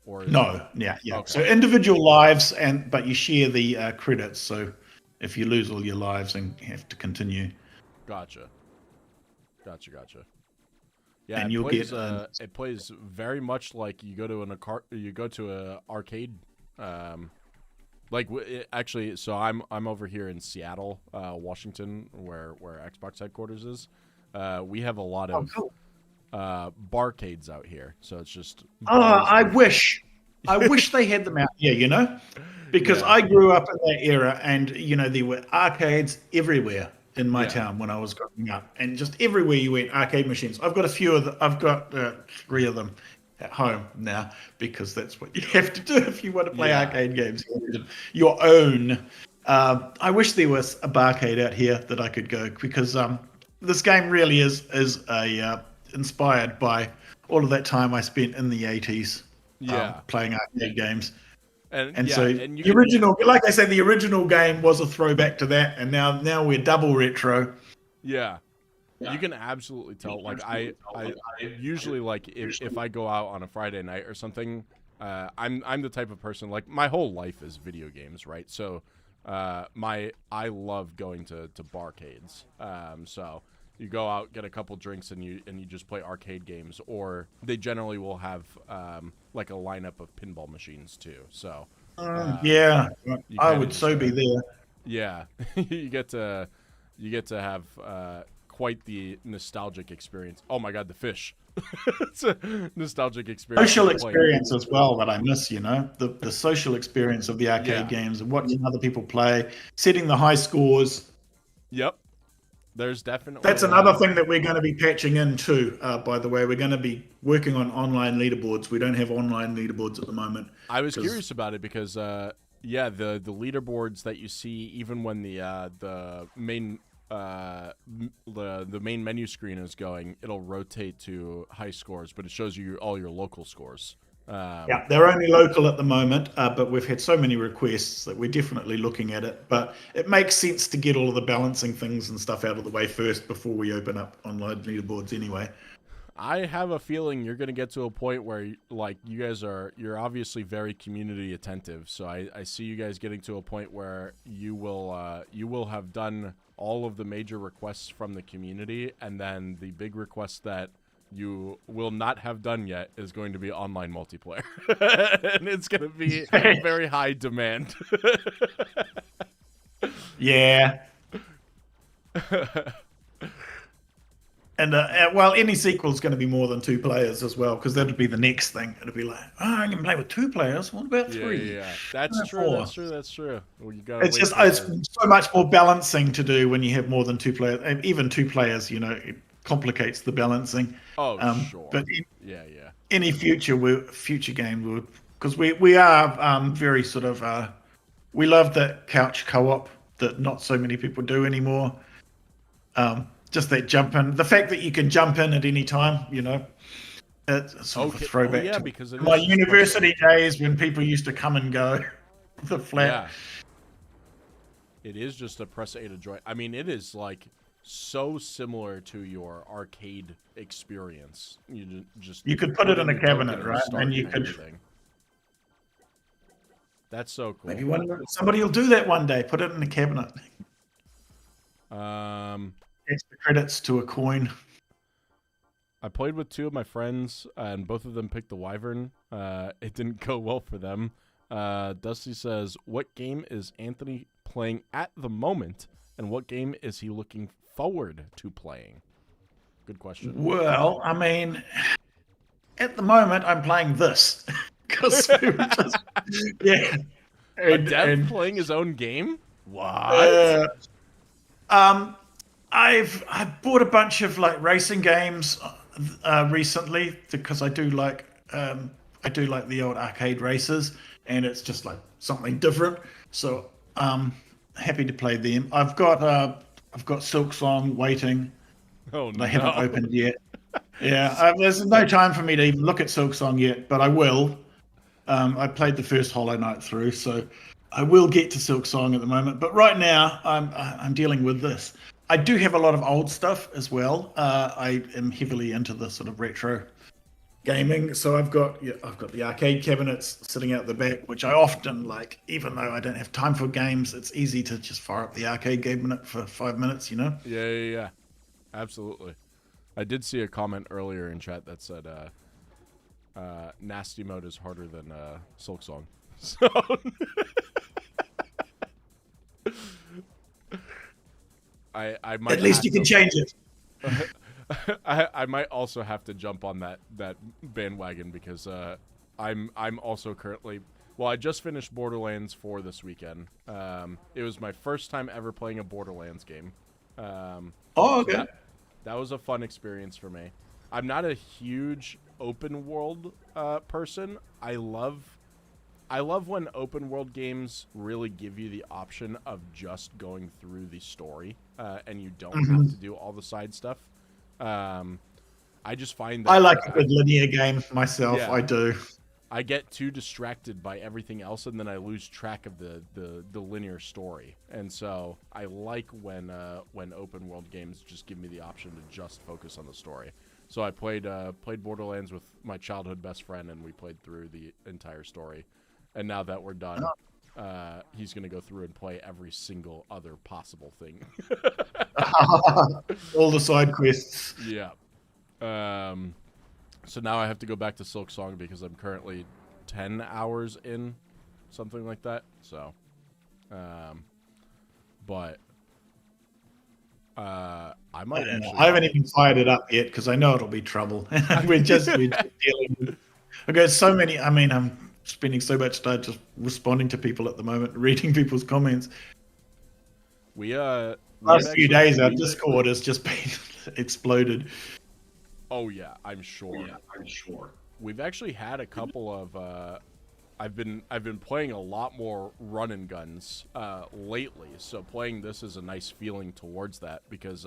or no, yeah. Okay. So individual lives, but you share the credits. So if you lose all your lives and have to continue, Gotcha. Yeah, and it plays very much like you go to an arcade. Actually, so I'm over here in Seattle, Washington, where Xbox headquarters is. We have a lot of barcades out here, so it's just. I wish they had them out here, you know, because I grew up in that era, and you know there were arcades everywhere in my town when I was growing up, and just everywhere you went, arcade machines. I've got a few of them. I've got 3 of them at home now, because that's what you have to do if you want to play arcade games. Your own. I wish there was a barcade out here that I could go, because this game really is inspired by all of that time I spent in the 80s playing arcade games. And so the original, like I said, the original game was a throwback to that, and now we're double retro. Yeah. You can absolutely tell. Like I usually, like if I go out on a Friday night or something, I'm the type of person, like my whole life is video games, right? So I love going to barcades. So you go out, get a couple drinks, and you just play arcade games, or they generally will have like a lineup of pinball machines too. So I would so be there. Yeah, you get to have quite the nostalgic experience. Oh my god, the fish! It's a nostalgic experience. Social experience as well that I miss. You know, the social experience of the arcade games and watching other people play, setting the high scores. Yep. There's definitely... That's another thing that we're going to be patching in too, by the way. We're going to be working on online leaderboards. We don't have online leaderboards at the moment. I was curious about it because, the leaderboards that you see, even when the main menu screen is going, it'll rotate to high scores, but it shows you all your local scores. They're only local at the moment, but we've had so many requests that we're definitely looking at it. But it makes sense to get all of the balancing things and stuff out of the way first before we open up online leaderboards anyway. I have a feeling you're going to get to a point where, like, you're obviously very community attentive. So I see you guys getting to a point where you will have done all of the major requests from the community, and then the big request that you will not have done yet is going to be online multiplayer. And it's going to be very high demand. Yeah. And any sequel is going to be more than 2 players as well, because that'll be the next thing. It'll be like, I can play with 2 players. What about 3? Yeah. That's true. That's true. Well, it's so much more balancing to do when you have more than 2 players. And even 2 players, you know, it complicates the balancing. Oh, sure. But any future game will because we are very sort of we love that couch co-op that not so many people do anymore. Just that jump in, the fact that you can jump in at any time, it's sort of a throwback to because it my is university days when people used to come and go the flat. Yeah. It is just a press A to join. I mean, it is like so similar to your arcade experience. You could put it in a cabinet, right? And you could. Everything. That's so cool. Maybe somebody will do that one day. Put it in a cabinet. Extra credits to a coin. I played with 2 of my friends, and both of them picked the Wyvern. It didn't go well for them. Dusty says, "What game is Anthony playing at the moment, and what game is he looking forward to playing?" Good question. Well, I mean, at the moment, I'm playing this because yeah. A dev playing his own game? What? I've bought a bunch of like racing games recently because I do like the old arcade races, and it's just like something different. So happy to play them. I've got Silk Song waiting. Oh no! They haven't opened yet. Yeah, there's no time for me to even look at Silk Song yet, but I will. I played the first Hollow Knight through, so I will get to Silk Song at the moment. But right now, I'm dealing with this. I do have a lot of old stuff as well. I am heavily into the sort of retro gaming, so I've got the arcade cabinets sitting out the back, which I often like. Even though I don't have time for games, it's easy to just fire up the arcade cabinet for 5 minutes, Yeah. Absolutely. I did see a comment earlier in chat that said nasty mode is harder than Silk Song. So I might at least you can change it. I might also have to jump on that bandwagon because I'm also currently, well, I just finished Borderlands 4 this weekend. It was my first time ever playing a Borderlands game. Okay. So that was a fun experience for me. I'm not a huge open world person. I love when open world games really give you the option of just going through the story and you don't have to do all the side stuff. I just find that I like a good linear game myself. Yeah. I do. I get too distracted by everything else, and then I lose track of the linear story. And so I like when open world games just give me the option to just focus on the story. So I played Borderlands with my childhood best friend, and we played through the entire story. And now that we're done, he's gonna go through and play every single other possible thing. All the side quests. Yeah. So now I have to go back to Silk Song because I'm currently 10 hours in, something like that. So, but I might actually. I haven't even fired it up yet because I know it'll be trouble. we're just dealing with. I've got so many. I mean, I'm spending so much time just responding to people at the moment, reading people's comments. Last few days, our Discord has just been exploded. Oh yeah, I'm sure. We've actually had a couple of. I've been playing a lot more run and guns lately, so playing this is a nice feeling towards that because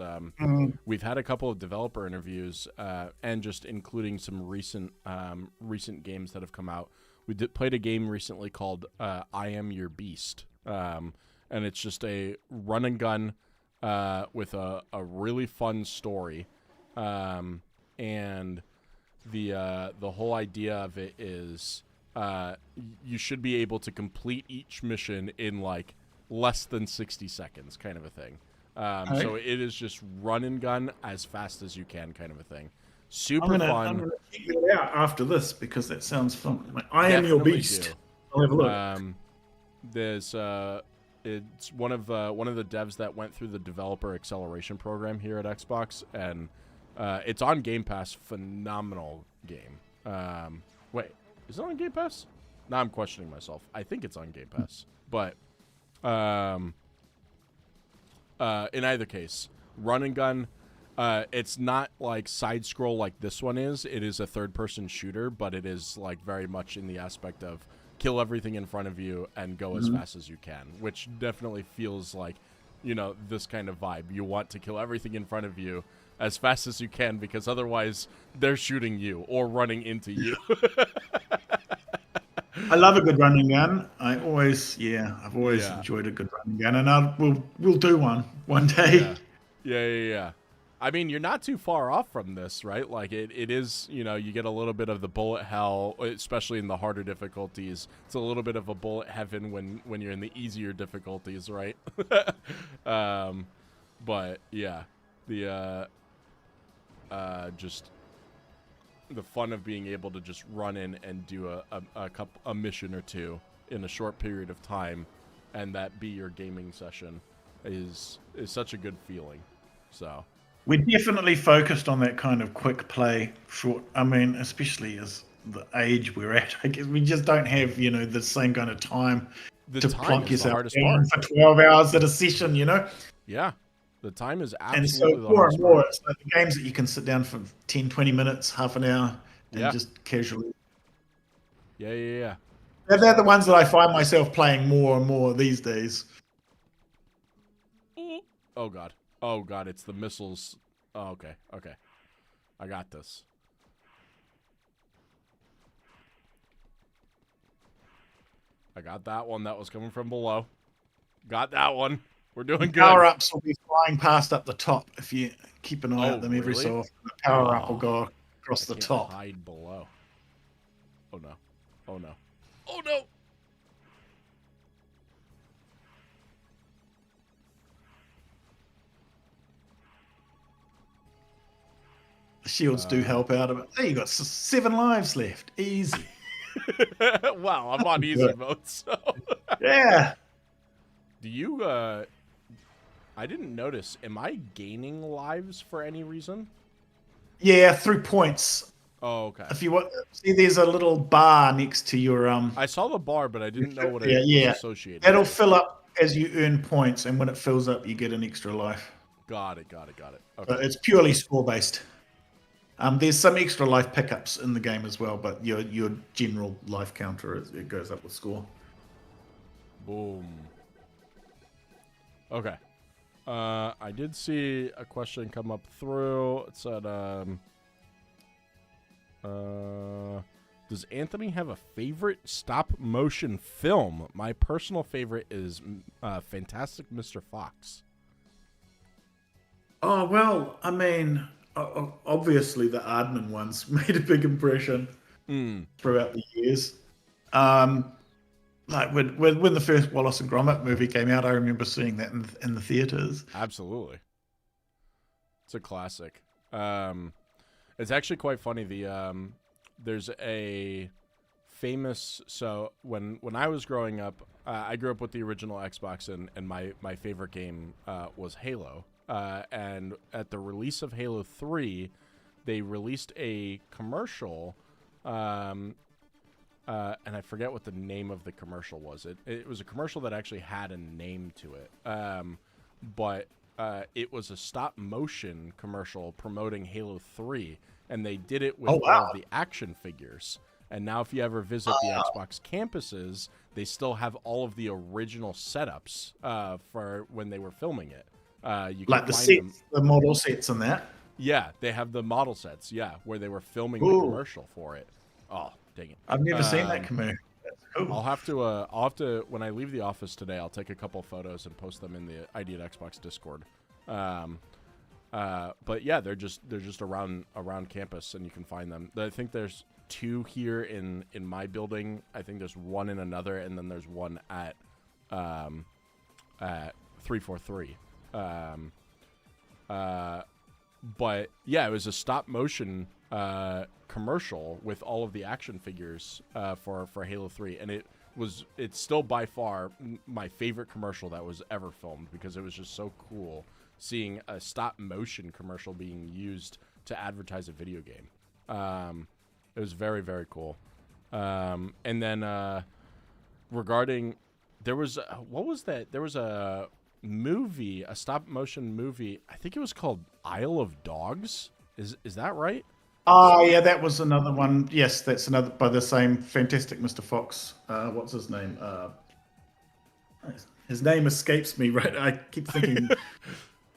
we've had a couple of developer interviews and just including some recent games that have come out. We played a game recently called I Am Your Beast, and it's just a run and gun with a really fun story. And the whole idea of it is you should be able to complete each mission in like less than 60 seconds, kind of a thing. So it is just run and gun as fast as you can, kind of a thing. Super fun. I'm gonna check it out after this because that sounds fun. Like, I Am Your Beast. I'll have a look. There's it's one of the devs that went through the developer acceleration program here at Xbox, and it's on Game Pass. Phenomenal game. Wait, is it on Game Pass? Now I'm questioning myself. I think it's on Game Pass, but in either case, run and gun. It's not like side scroll like this one is. It is a third person shooter, but it is like very much in the aspect of kill everything in front of you and go as fast as you can, which definitely feels like, you know, this kind of vibe. You want to kill everything in front of you as fast as you can because otherwise they're shooting you or running into you. I love a good running gun. I've always enjoyed a good running gun, and we'll do one day. Yeah. I mean, you're not too far off from this, right? Like, it is, you know, you get a little bit of the bullet hell, especially in the harder difficulties. It's a little bit of a bullet heaven when you're in the easier difficulties, right? But, yeah, the, just the fun of being able to just run in and do a mission or two in a short period of time and that be your gaming session is such a good feeling. So we're definitely focused on that kind of quick play short. I mean, especially as the age we're at, I guess we just don't have, you know, the same kind of time to plonk yourself down for 12 hours at a session, you know? Yeah. The time is And absolutely so more and more, it's like the games that you can sit down for 10, 20 minutes, half an hour, and just casually. Yeah. They're the ones that I find myself playing more and more these days. Oh, God, it's the missiles. Oh, okay. I got this. I got that one that was coming from below. Got that one. We're doing good. Power-ups will be flying past up the top if you keep an eye at them every so often. The power-up will go across the top. Hide below. Oh, no. Oh, no. The shields do help out of it. There you got 7 lives left. Easy. Wow, I'm on easy mode, so. Yeah. Do you, I didn't notice. Am I gaining lives for any reason? Yeah, through points. Oh, okay. If you want, see, there's a little bar next to your I saw the bar, but I didn't know what it was associated. It'll fill up as you earn points, and when it fills up, you get an extra life. Got it. Okay. So it's purely score based. There's some extra life pickups in the game as well, but your general life counter it goes up with score. Boom. Okay. I did see a question come up through. It said, does Anthony have a favorite stop-motion film? My personal favorite is Fantastic Mr. Fox. Oh, well, I mean, obviously the Aardman ones made a big impression throughout the years. Like when the first Wallace and Gromit movie came out, I remember seeing that in the theaters. Absolutely, it's a classic. It's actually quite funny. There's a famous. So when I was growing up, I grew up with the original Xbox, and my favorite game was Halo. And at the release of Halo 3, they released a commercial. And I forget what the name of the commercial was. It was a commercial that actually had a name to it. But it was a stop-motion commercial promoting Halo 3, and they did it with all of the action figures. And now if you ever visit the Xbox campuses, they still have all of the original setups for when they were filming it. You can like the sets, the model sets and that? Yeah, they have the model sets, where they were filming the commercial for it. Oh, dang it. I've never seen that commercial. That's cool. I'll have to, when I leave the office today, I'll take a couple photos and post them in the ID at Xbox Discord. But yeah, they're just around campus, and you can find them. I think there's 2 here in my building. I think there's 1 in another, and then there's 1 at 343. But yeah, it was a stop motion commercial with all of the action figures for Halo 3, and it's still by far my favorite commercial that was ever filmed, because it was just so cool seeing a stop motion commercial being used to advertise a video game. It was very, very cool. And then regarding, there was what was that? There was a movie, a stop motion movie. I think it was called Isle of Dogs. Is that right? Oh, yeah, that was another one. Yes, that's another by the same fantastic Mr. Fox. What's his name? His name escapes me. Right, I keep thinking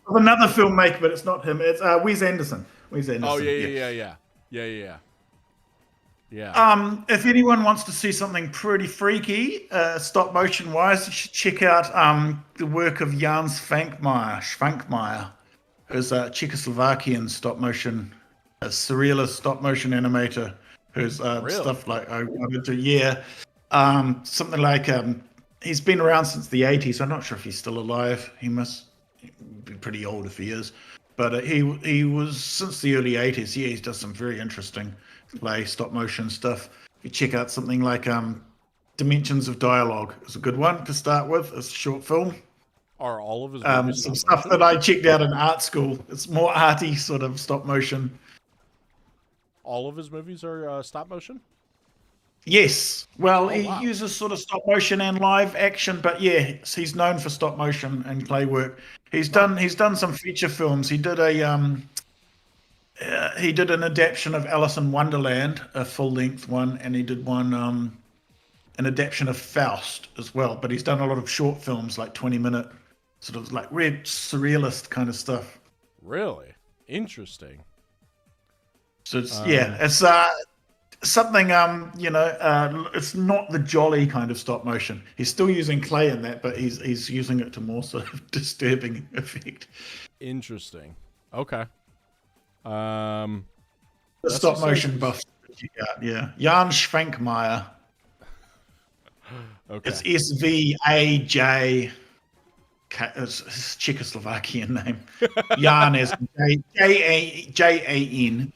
of another filmmaker, but it's not him. It's Wes Anderson. Wes Oh Anderson. yeah. If anyone wants to see something pretty freaky, stop motion wise, you should check out the work of Jan Švankmajer, who's a Czechoslovakian stop motion, a surrealist stop motion animator, who's Really? stuff like I wanted to something like he's been around since the 80s. I'm not sure if he's still alive. He must be pretty old if he is, but he was since the early 80s. Yeah, he's done some very interesting stop motion stuff. If you check out something like Dimensions of Dialogue, it's a good one to start with. It's a short film. Are all of his movies Some stop stuff motion? that I checked out in art school. It's more arty sort of stop motion. All of his movies are stop motion? Yes. Well, he wow. uses sort of stop motion and live action, but yeah, he's known for stop motion and clay work. He's done some feature films. He did an adaptation of Alice in Wonderland, a full length one, and he did one an adaptation of Faust as well. But he's done a lot of short films, like 20-minute, sort of like red surrealist kind of stuff. Really interesting. So it's something it's not the jolly kind of stop motion. He's still using clay in that, but he's using it to more sort of disturbing effect. Interesting. Okay. The stop motion buff. Yeah, Jan Švankmajer. Okay. It's SVAJ. It's his Czechoslovakian name. Jan is Jan.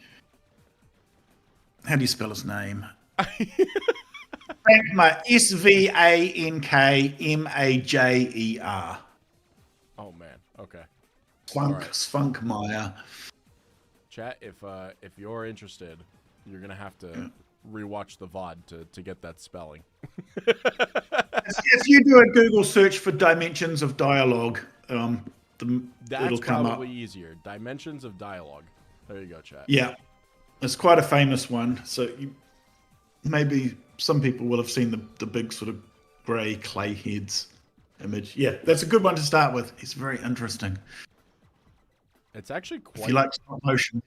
How do you spell his name? Svankmajer. Oh man. Okay. Švankmajer. Chat, if you're interested, you're gonna have to rewatch the VOD to get that spelling. If you do a Google search for Dimensions of Dialogue, it'll That's come up. probably easier. Dimensions of Dialogue. There you go, chat. Yeah, it's quite a famous one. So maybe some people will have seen the big sort of grey clay heads image. Yeah, that's a good one to start with. It's very interesting. It's actually quite. If you like stop motion,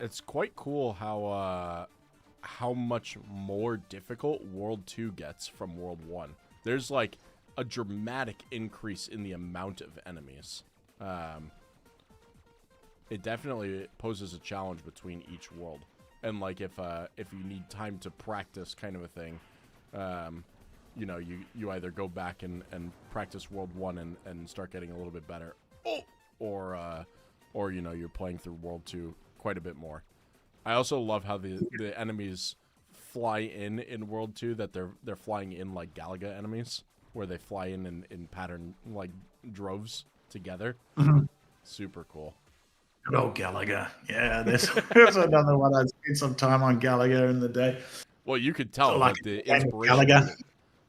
it's quite cool how much more difficult World 2 gets from World 1. There's like a dramatic increase in the amount of enemies. It definitely poses a challenge between each world. And like if you need time to practice kind of a thing, you either go back and practice World 1 and start getting a little bit better. Or you're playing through World 2 quite a bit more. I also love how the enemies fly in World 2, that they're flying in like Galaga enemies, where they fly in pattern like droves together. Mm-hmm. Super cool. Good old Galaga. Yeah, there's another one. I spent some time on Galaga in the day. Well, you could tell like the inspiration. Galaga.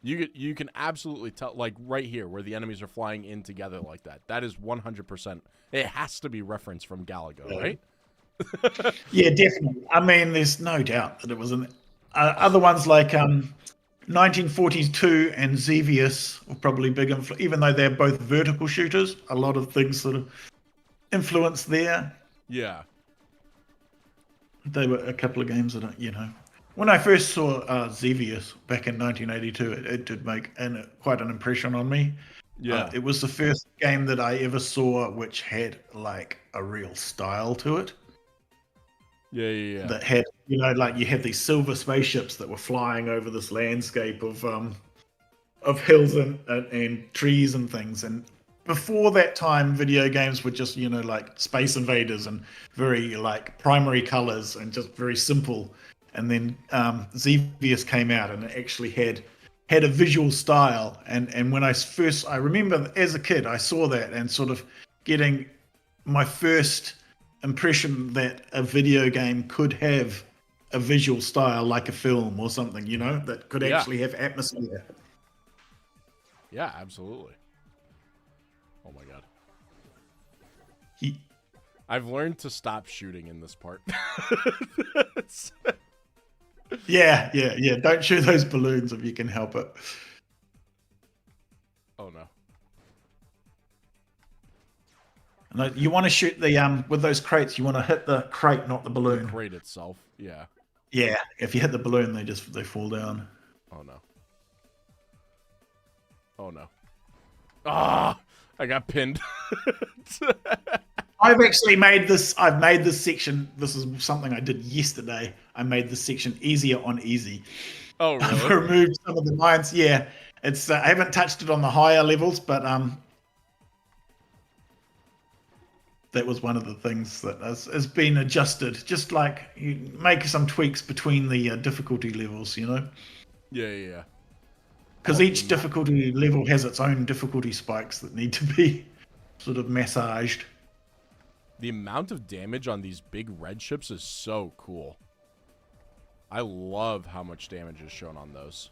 You can absolutely tell, like right here where the enemies are flying in together like that. That is 100%. It has to be referenced from Galaga, right? Yeah, definitely. I mean, there's no doubt that it was other ones like 1942 and Xevious were probably big influence, even though they're both vertical shooters. A lot of things sort of influence there. Yeah. They were a couple of games that when I first saw Xevious back in 1982, it did make quite an impression on me. Yeah. It was the first game that I ever saw which had like a real style to it. Yeah. That had, like you had these silver spaceships that were flying over this landscape of hills and trees and things. And before that time, video games were just, like Space Invaders and very like primary colors and just very simple. And then Xevious came out and it actually had a visual style. And when I remember as a kid, I saw that and sort of getting my first impression that a video game could have a visual style like a film or something, that could actually have atmosphere. Yeah, absolutely. Oh my god. He, I've learned to stop shooting in this part. yeah. Don't shoot those balloons if you can help it. Oh no. And you want to shoot the with those crates. You want to hit the crate, not the balloon. The crate itself. Yeah. Yeah. If you hit the balloon, they fall down. Oh no. Oh no. Ah! I got pinned. I've actually made this. I've made this section. This is something I did yesterday. I made this section easier on easy. Oh really? I've removed some of the mines. Yeah, it's. I haven't touched it on the higher levels, but that was one of the things that has been adjusted. Just like you make some tweaks between the difficulty levels, you know. Yeah. Because each difficulty level has its own difficulty spikes that need to be sort of massaged. The amount of damage on these big red ships is so cool. I love how much damage is shown on those.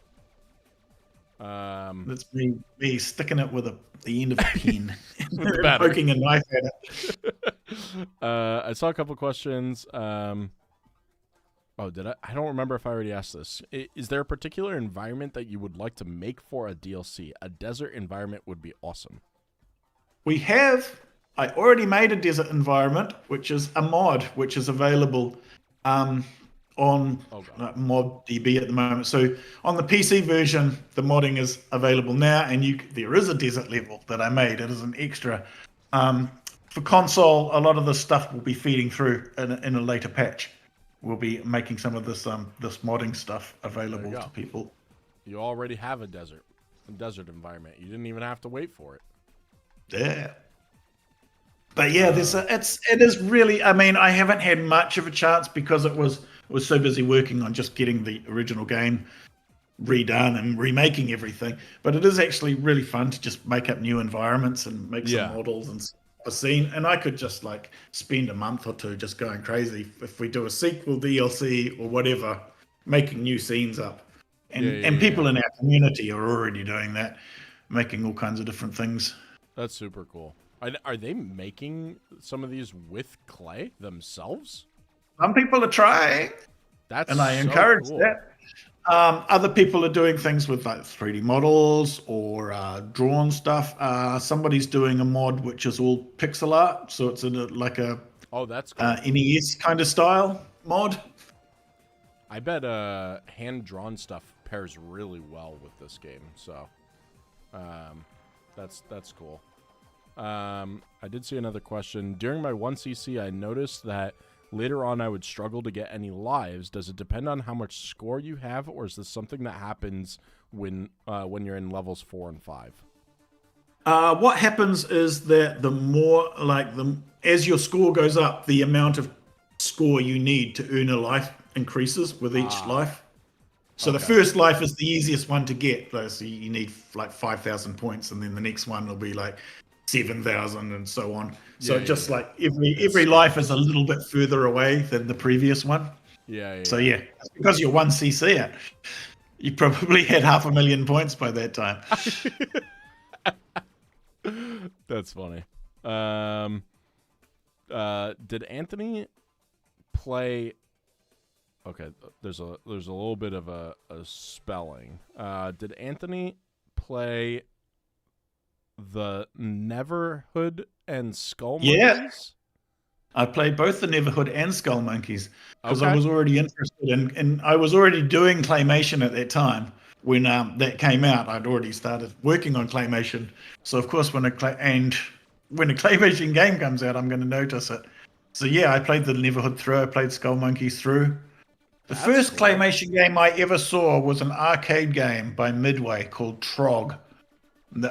That's me sticking it with the end of a pin With and poking a knife at it. I saw a couple questions. Oh, did I? I don't remember if I already asked this. Is there a particular environment that you would like to make for a DLC? A desert environment would be awesome. We have. I already made a desert environment, which is a mod, which is available on ModDB at the moment. So on the PC version, the modding is available now, and there is a desert level that I made. It is an extra. For console, a lot of this stuff will be feeding through in a later patch. We'll be making some of this this modding stuff available to people. You already have a desert environment. You didn't even have to wait for it. Yeah. But yeah, it is really. I mean, I haven't had much of a chance because it was so busy working on just getting the original game redone and remaking everything. But it is actually really fun to just make up new environments and make some models and a scene. And I could just like spend a month or two just going crazy if we do a sequel, DLC, or whatever, making new scenes up. And people in our community are already doing that, making all kinds of different things. That's super cool. Are they making some of these with clay themselves? Some people are trying. And I encourage that. Other people are doing things with like 3D models or drawn stuff. Somebody's doing a mod which is all pixel art, so it's like a that's cool. NES kind of style mod. I bet hand-drawn stuff pairs really well with this game. So that's cool. I did see another question. During my 1cc, I noticed that later on I would struggle to get any lives. Does it depend on how much score you have, or is this something that happens when you're in levels 4 and 5? What happens is that as your score goes up, the amount of score you need to earn a life increases with each life. So the first life is the easiest one to get. So you need like 5,000 points, and then the next one will be like 7,000 and so on. So like every life is a little bit further away than the previous one. So because you're 1cc, you probably had 500,000 points by that time. That's funny. Did Anthony play? Okay, there's a little bit of a spelling. Did Anthony play the Neverhood and Skull Monkeys? Yeah, I played both the Neverhood and Skull Monkeys because I was already interested and I was already doing Claymation at that time. When that came out, I'd already started working on Claymation. So of course, when a Claymation game comes out, I'm going to notice it. So yeah, I played the Neverhood through. I played Skull Monkeys through. The first Claymation game I ever saw was an arcade game by Midway called Trog.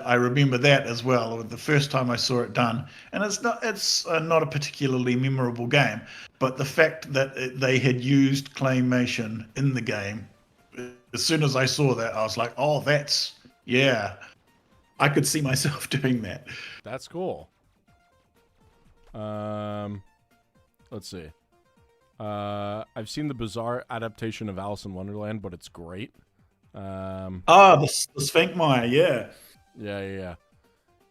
I remember that as well. The first time I saw it done, and it's not a particularly memorable game, but the fact that they had used Claymation in the game, as soon as I saw that, I was like, "Oh, I could see myself doing that." That's cool. Let's see. I've seen the bizarre adaptation of Alice in Wonderland, but it's great. The Sphinkmire, yeah. Yeah.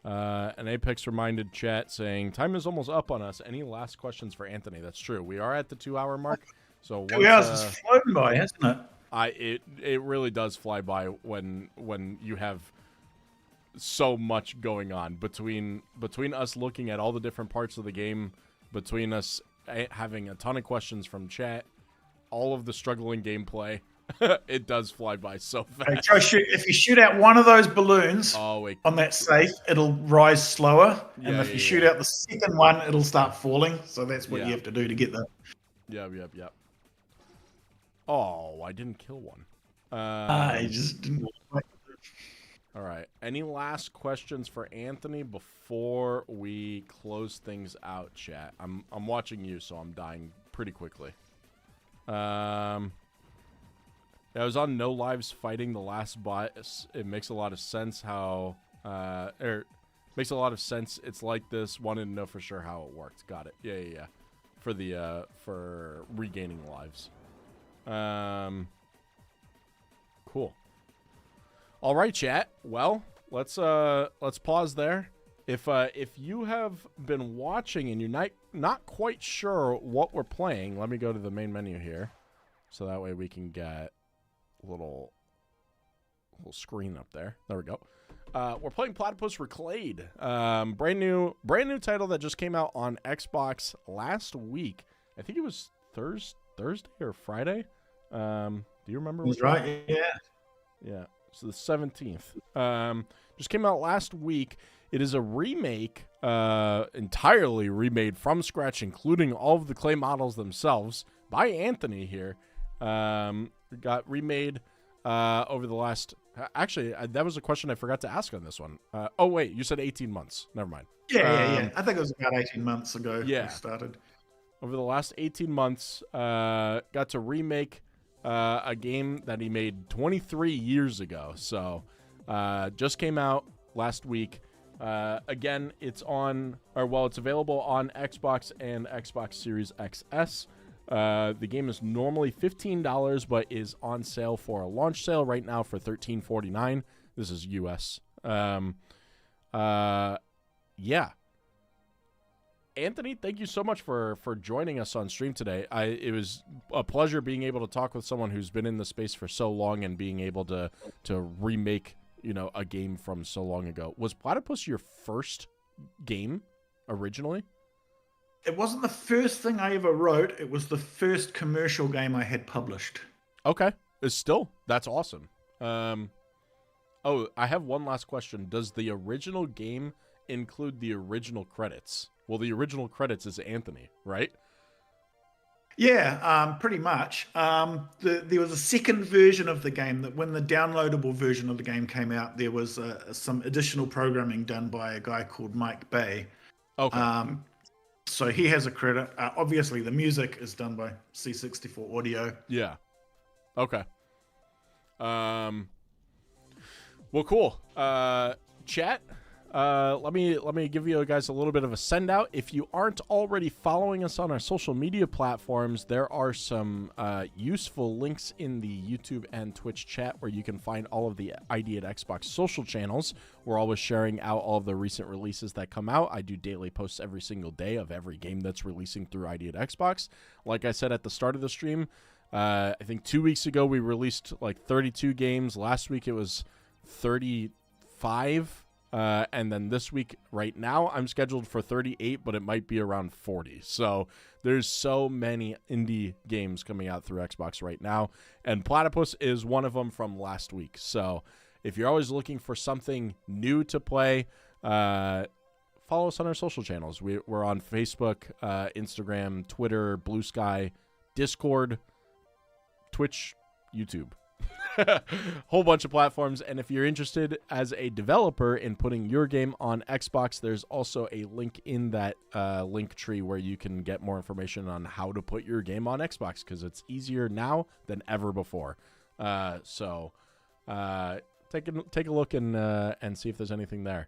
And Apex reminded chat saying, time is almost up on us. Any last questions for Anthony? That's true. We are at the 2-hour mark. So once, 2 hours has flown by, hasn't it? It really does fly by when you have so much going on between us looking at all the different parts of the game, between us having a ton of questions from chat, all of the struggling gameplay. It does fly by so fast. If you shoot out one of those balloons on that safe, it'll rise slower. And if you shoot out the second one, it'll start falling. So that's what you have to do to get that. Yep. Oh, I didn't kill one. I just didn't. All right. Any last questions for Anthony before we close things out, chat? I'm watching you, so I'm dying pretty quickly. I was on No Lives fighting the last boss. It makes a lot of sense how, makes a lot of sense. It's like this. Wanted to know for sure how it worked. Got it. Yeah. For regaining lives. Cool. All right, chat. Well, let's pause there. If you have been watching and you're not quite sure what we're playing, let me go to the main menu here, so that way we can get little screen up there. There we go. We're playing Platypus Reclayed. Brand new title that just came out on Xbox last week. I think it was Thursday or Friday. Do you remember? That's right. Yeah. So the 17th. Just came out last week. It is a remake, entirely remade from scratch, including all of the clay models themselves by Anthony here. Got remade over the last... Actually, that was a question I forgot to ask on this one. Oh, wait, you said 18 months. Never mind. Yeah. I think it was about 18 months ago we started. Over the last 18 months, got to remake a game that he made 23 years ago. So, just came out last week. Again, it's available on Xbox and Xbox Series XS. The game is normally $15, but is on sale for a launch sale right now for $13.49. This is US. Yeah. Anthony, thank you so much for joining us on stream today. It was a pleasure being able to talk with someone who's been in the space for so long and being able to remake, a game from so long ago. Was Platypus your first game originally? It wasn't the first thing I ever wrote. It was the first commercial game I had published. Okay. That's awesome. I have one last question. Does the original game include the original credits? Well, the original credits is Anthony, right? Yeah, pretty much. There was a second version of the game that when the downloadable version of the game came out, there was some additional programming done by a guy called Mike Bay. Okay. So he has a credit. Obviously, the music is done by C64 Audio. Yeah. Okay. Well, cool. Chat. Let me give you guys a little bit of a send out. If you aren't already following us on our social media platforms, there are some useful links in the YouTube and Twitch chat where you can find all of the ID at Xbox social channels. We're always sharing out all of the recent releases that come out. I do daily posts every single day of every game that's releasing through ID at Xbox. Like I said at the start of the stream, I think 2 weeks ago we released like 32 games. Last week it was 35. And then this week, right now, I'm scheduled for 38, but it might be around 40. So there's so many indie games coming out through Xbox right now. And Platypus is one of them from last week. So if you're always looking for something new to play, follow us on our social channels. We're on Facebook, Instagram, Twitter, Blue Sky, Discord, Twitch, YouTube. Whole bunch of platforms. And if you're interested as a developer in putting your game on Xbox, there's also a link in that link tree where you can get more information on how to put your game on Xbox, because it's easier now than ever before. So take a look and see if there's anything there.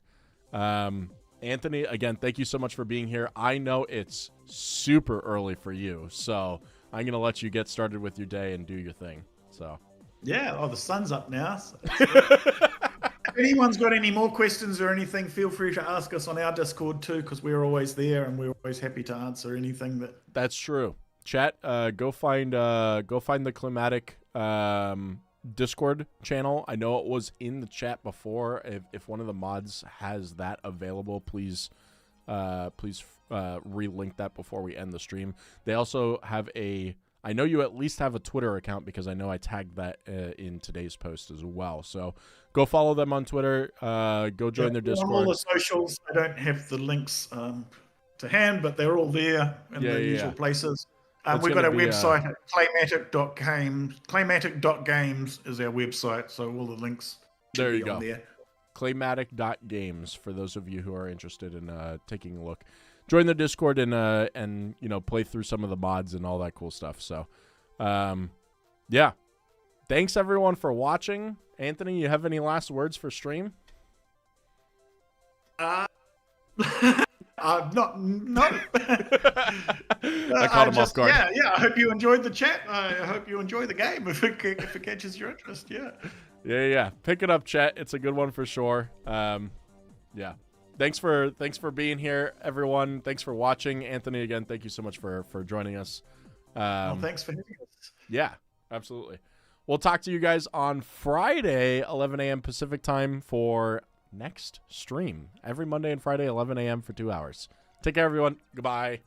Anthony, again, thank you so much for being here. I know it's super early for you, so I'm going to let you get started with your day and do your thing. So yeah, the sun's up now. So anyone's got any more questions or anything, feel free to ask us on our Discord too, because we're always there and we're always happy to answer anything that. That's true. Chat, go find the Climatic Discord channel. I know it was in the chat before. If one of the mods has that available, please relink that before we end the stream. They also have I know you at least have a Twitter account because I know I tagged that in today's post as well. So go follow them on Twitter. Go join their Discord. On all the socials, I don't have the links to hand, but they're all there in the usual places. We've got a website at claymatic.games. Claymatic.games is our website, so all the links there you go. There. Claymatic.games for those of you who are interested in taking a look. Join the Discord and play through some of the mods and all that cool stuff. So, yeah. Thanks everyone for watching. Anthony, you have any last words for stream? Not. I caught him off guard. Yeah. I hope you enjoyed the chat. I hope you enjoy the game if it catches your interest. Yeah. Pick it up, chat. It's a good one for sure. Yeah. Thanks for being here, everyone. Thanks for watching. Anthony, again, thank you so much for joining us. Thanks for having us. Yeah, absolutely. We'll talk to you guys on Friday, 11 a.m. Pacific time for next stream. Every Monday and Friday, 11 a.m. for 2 hours. Take care, everyone. Goodbye.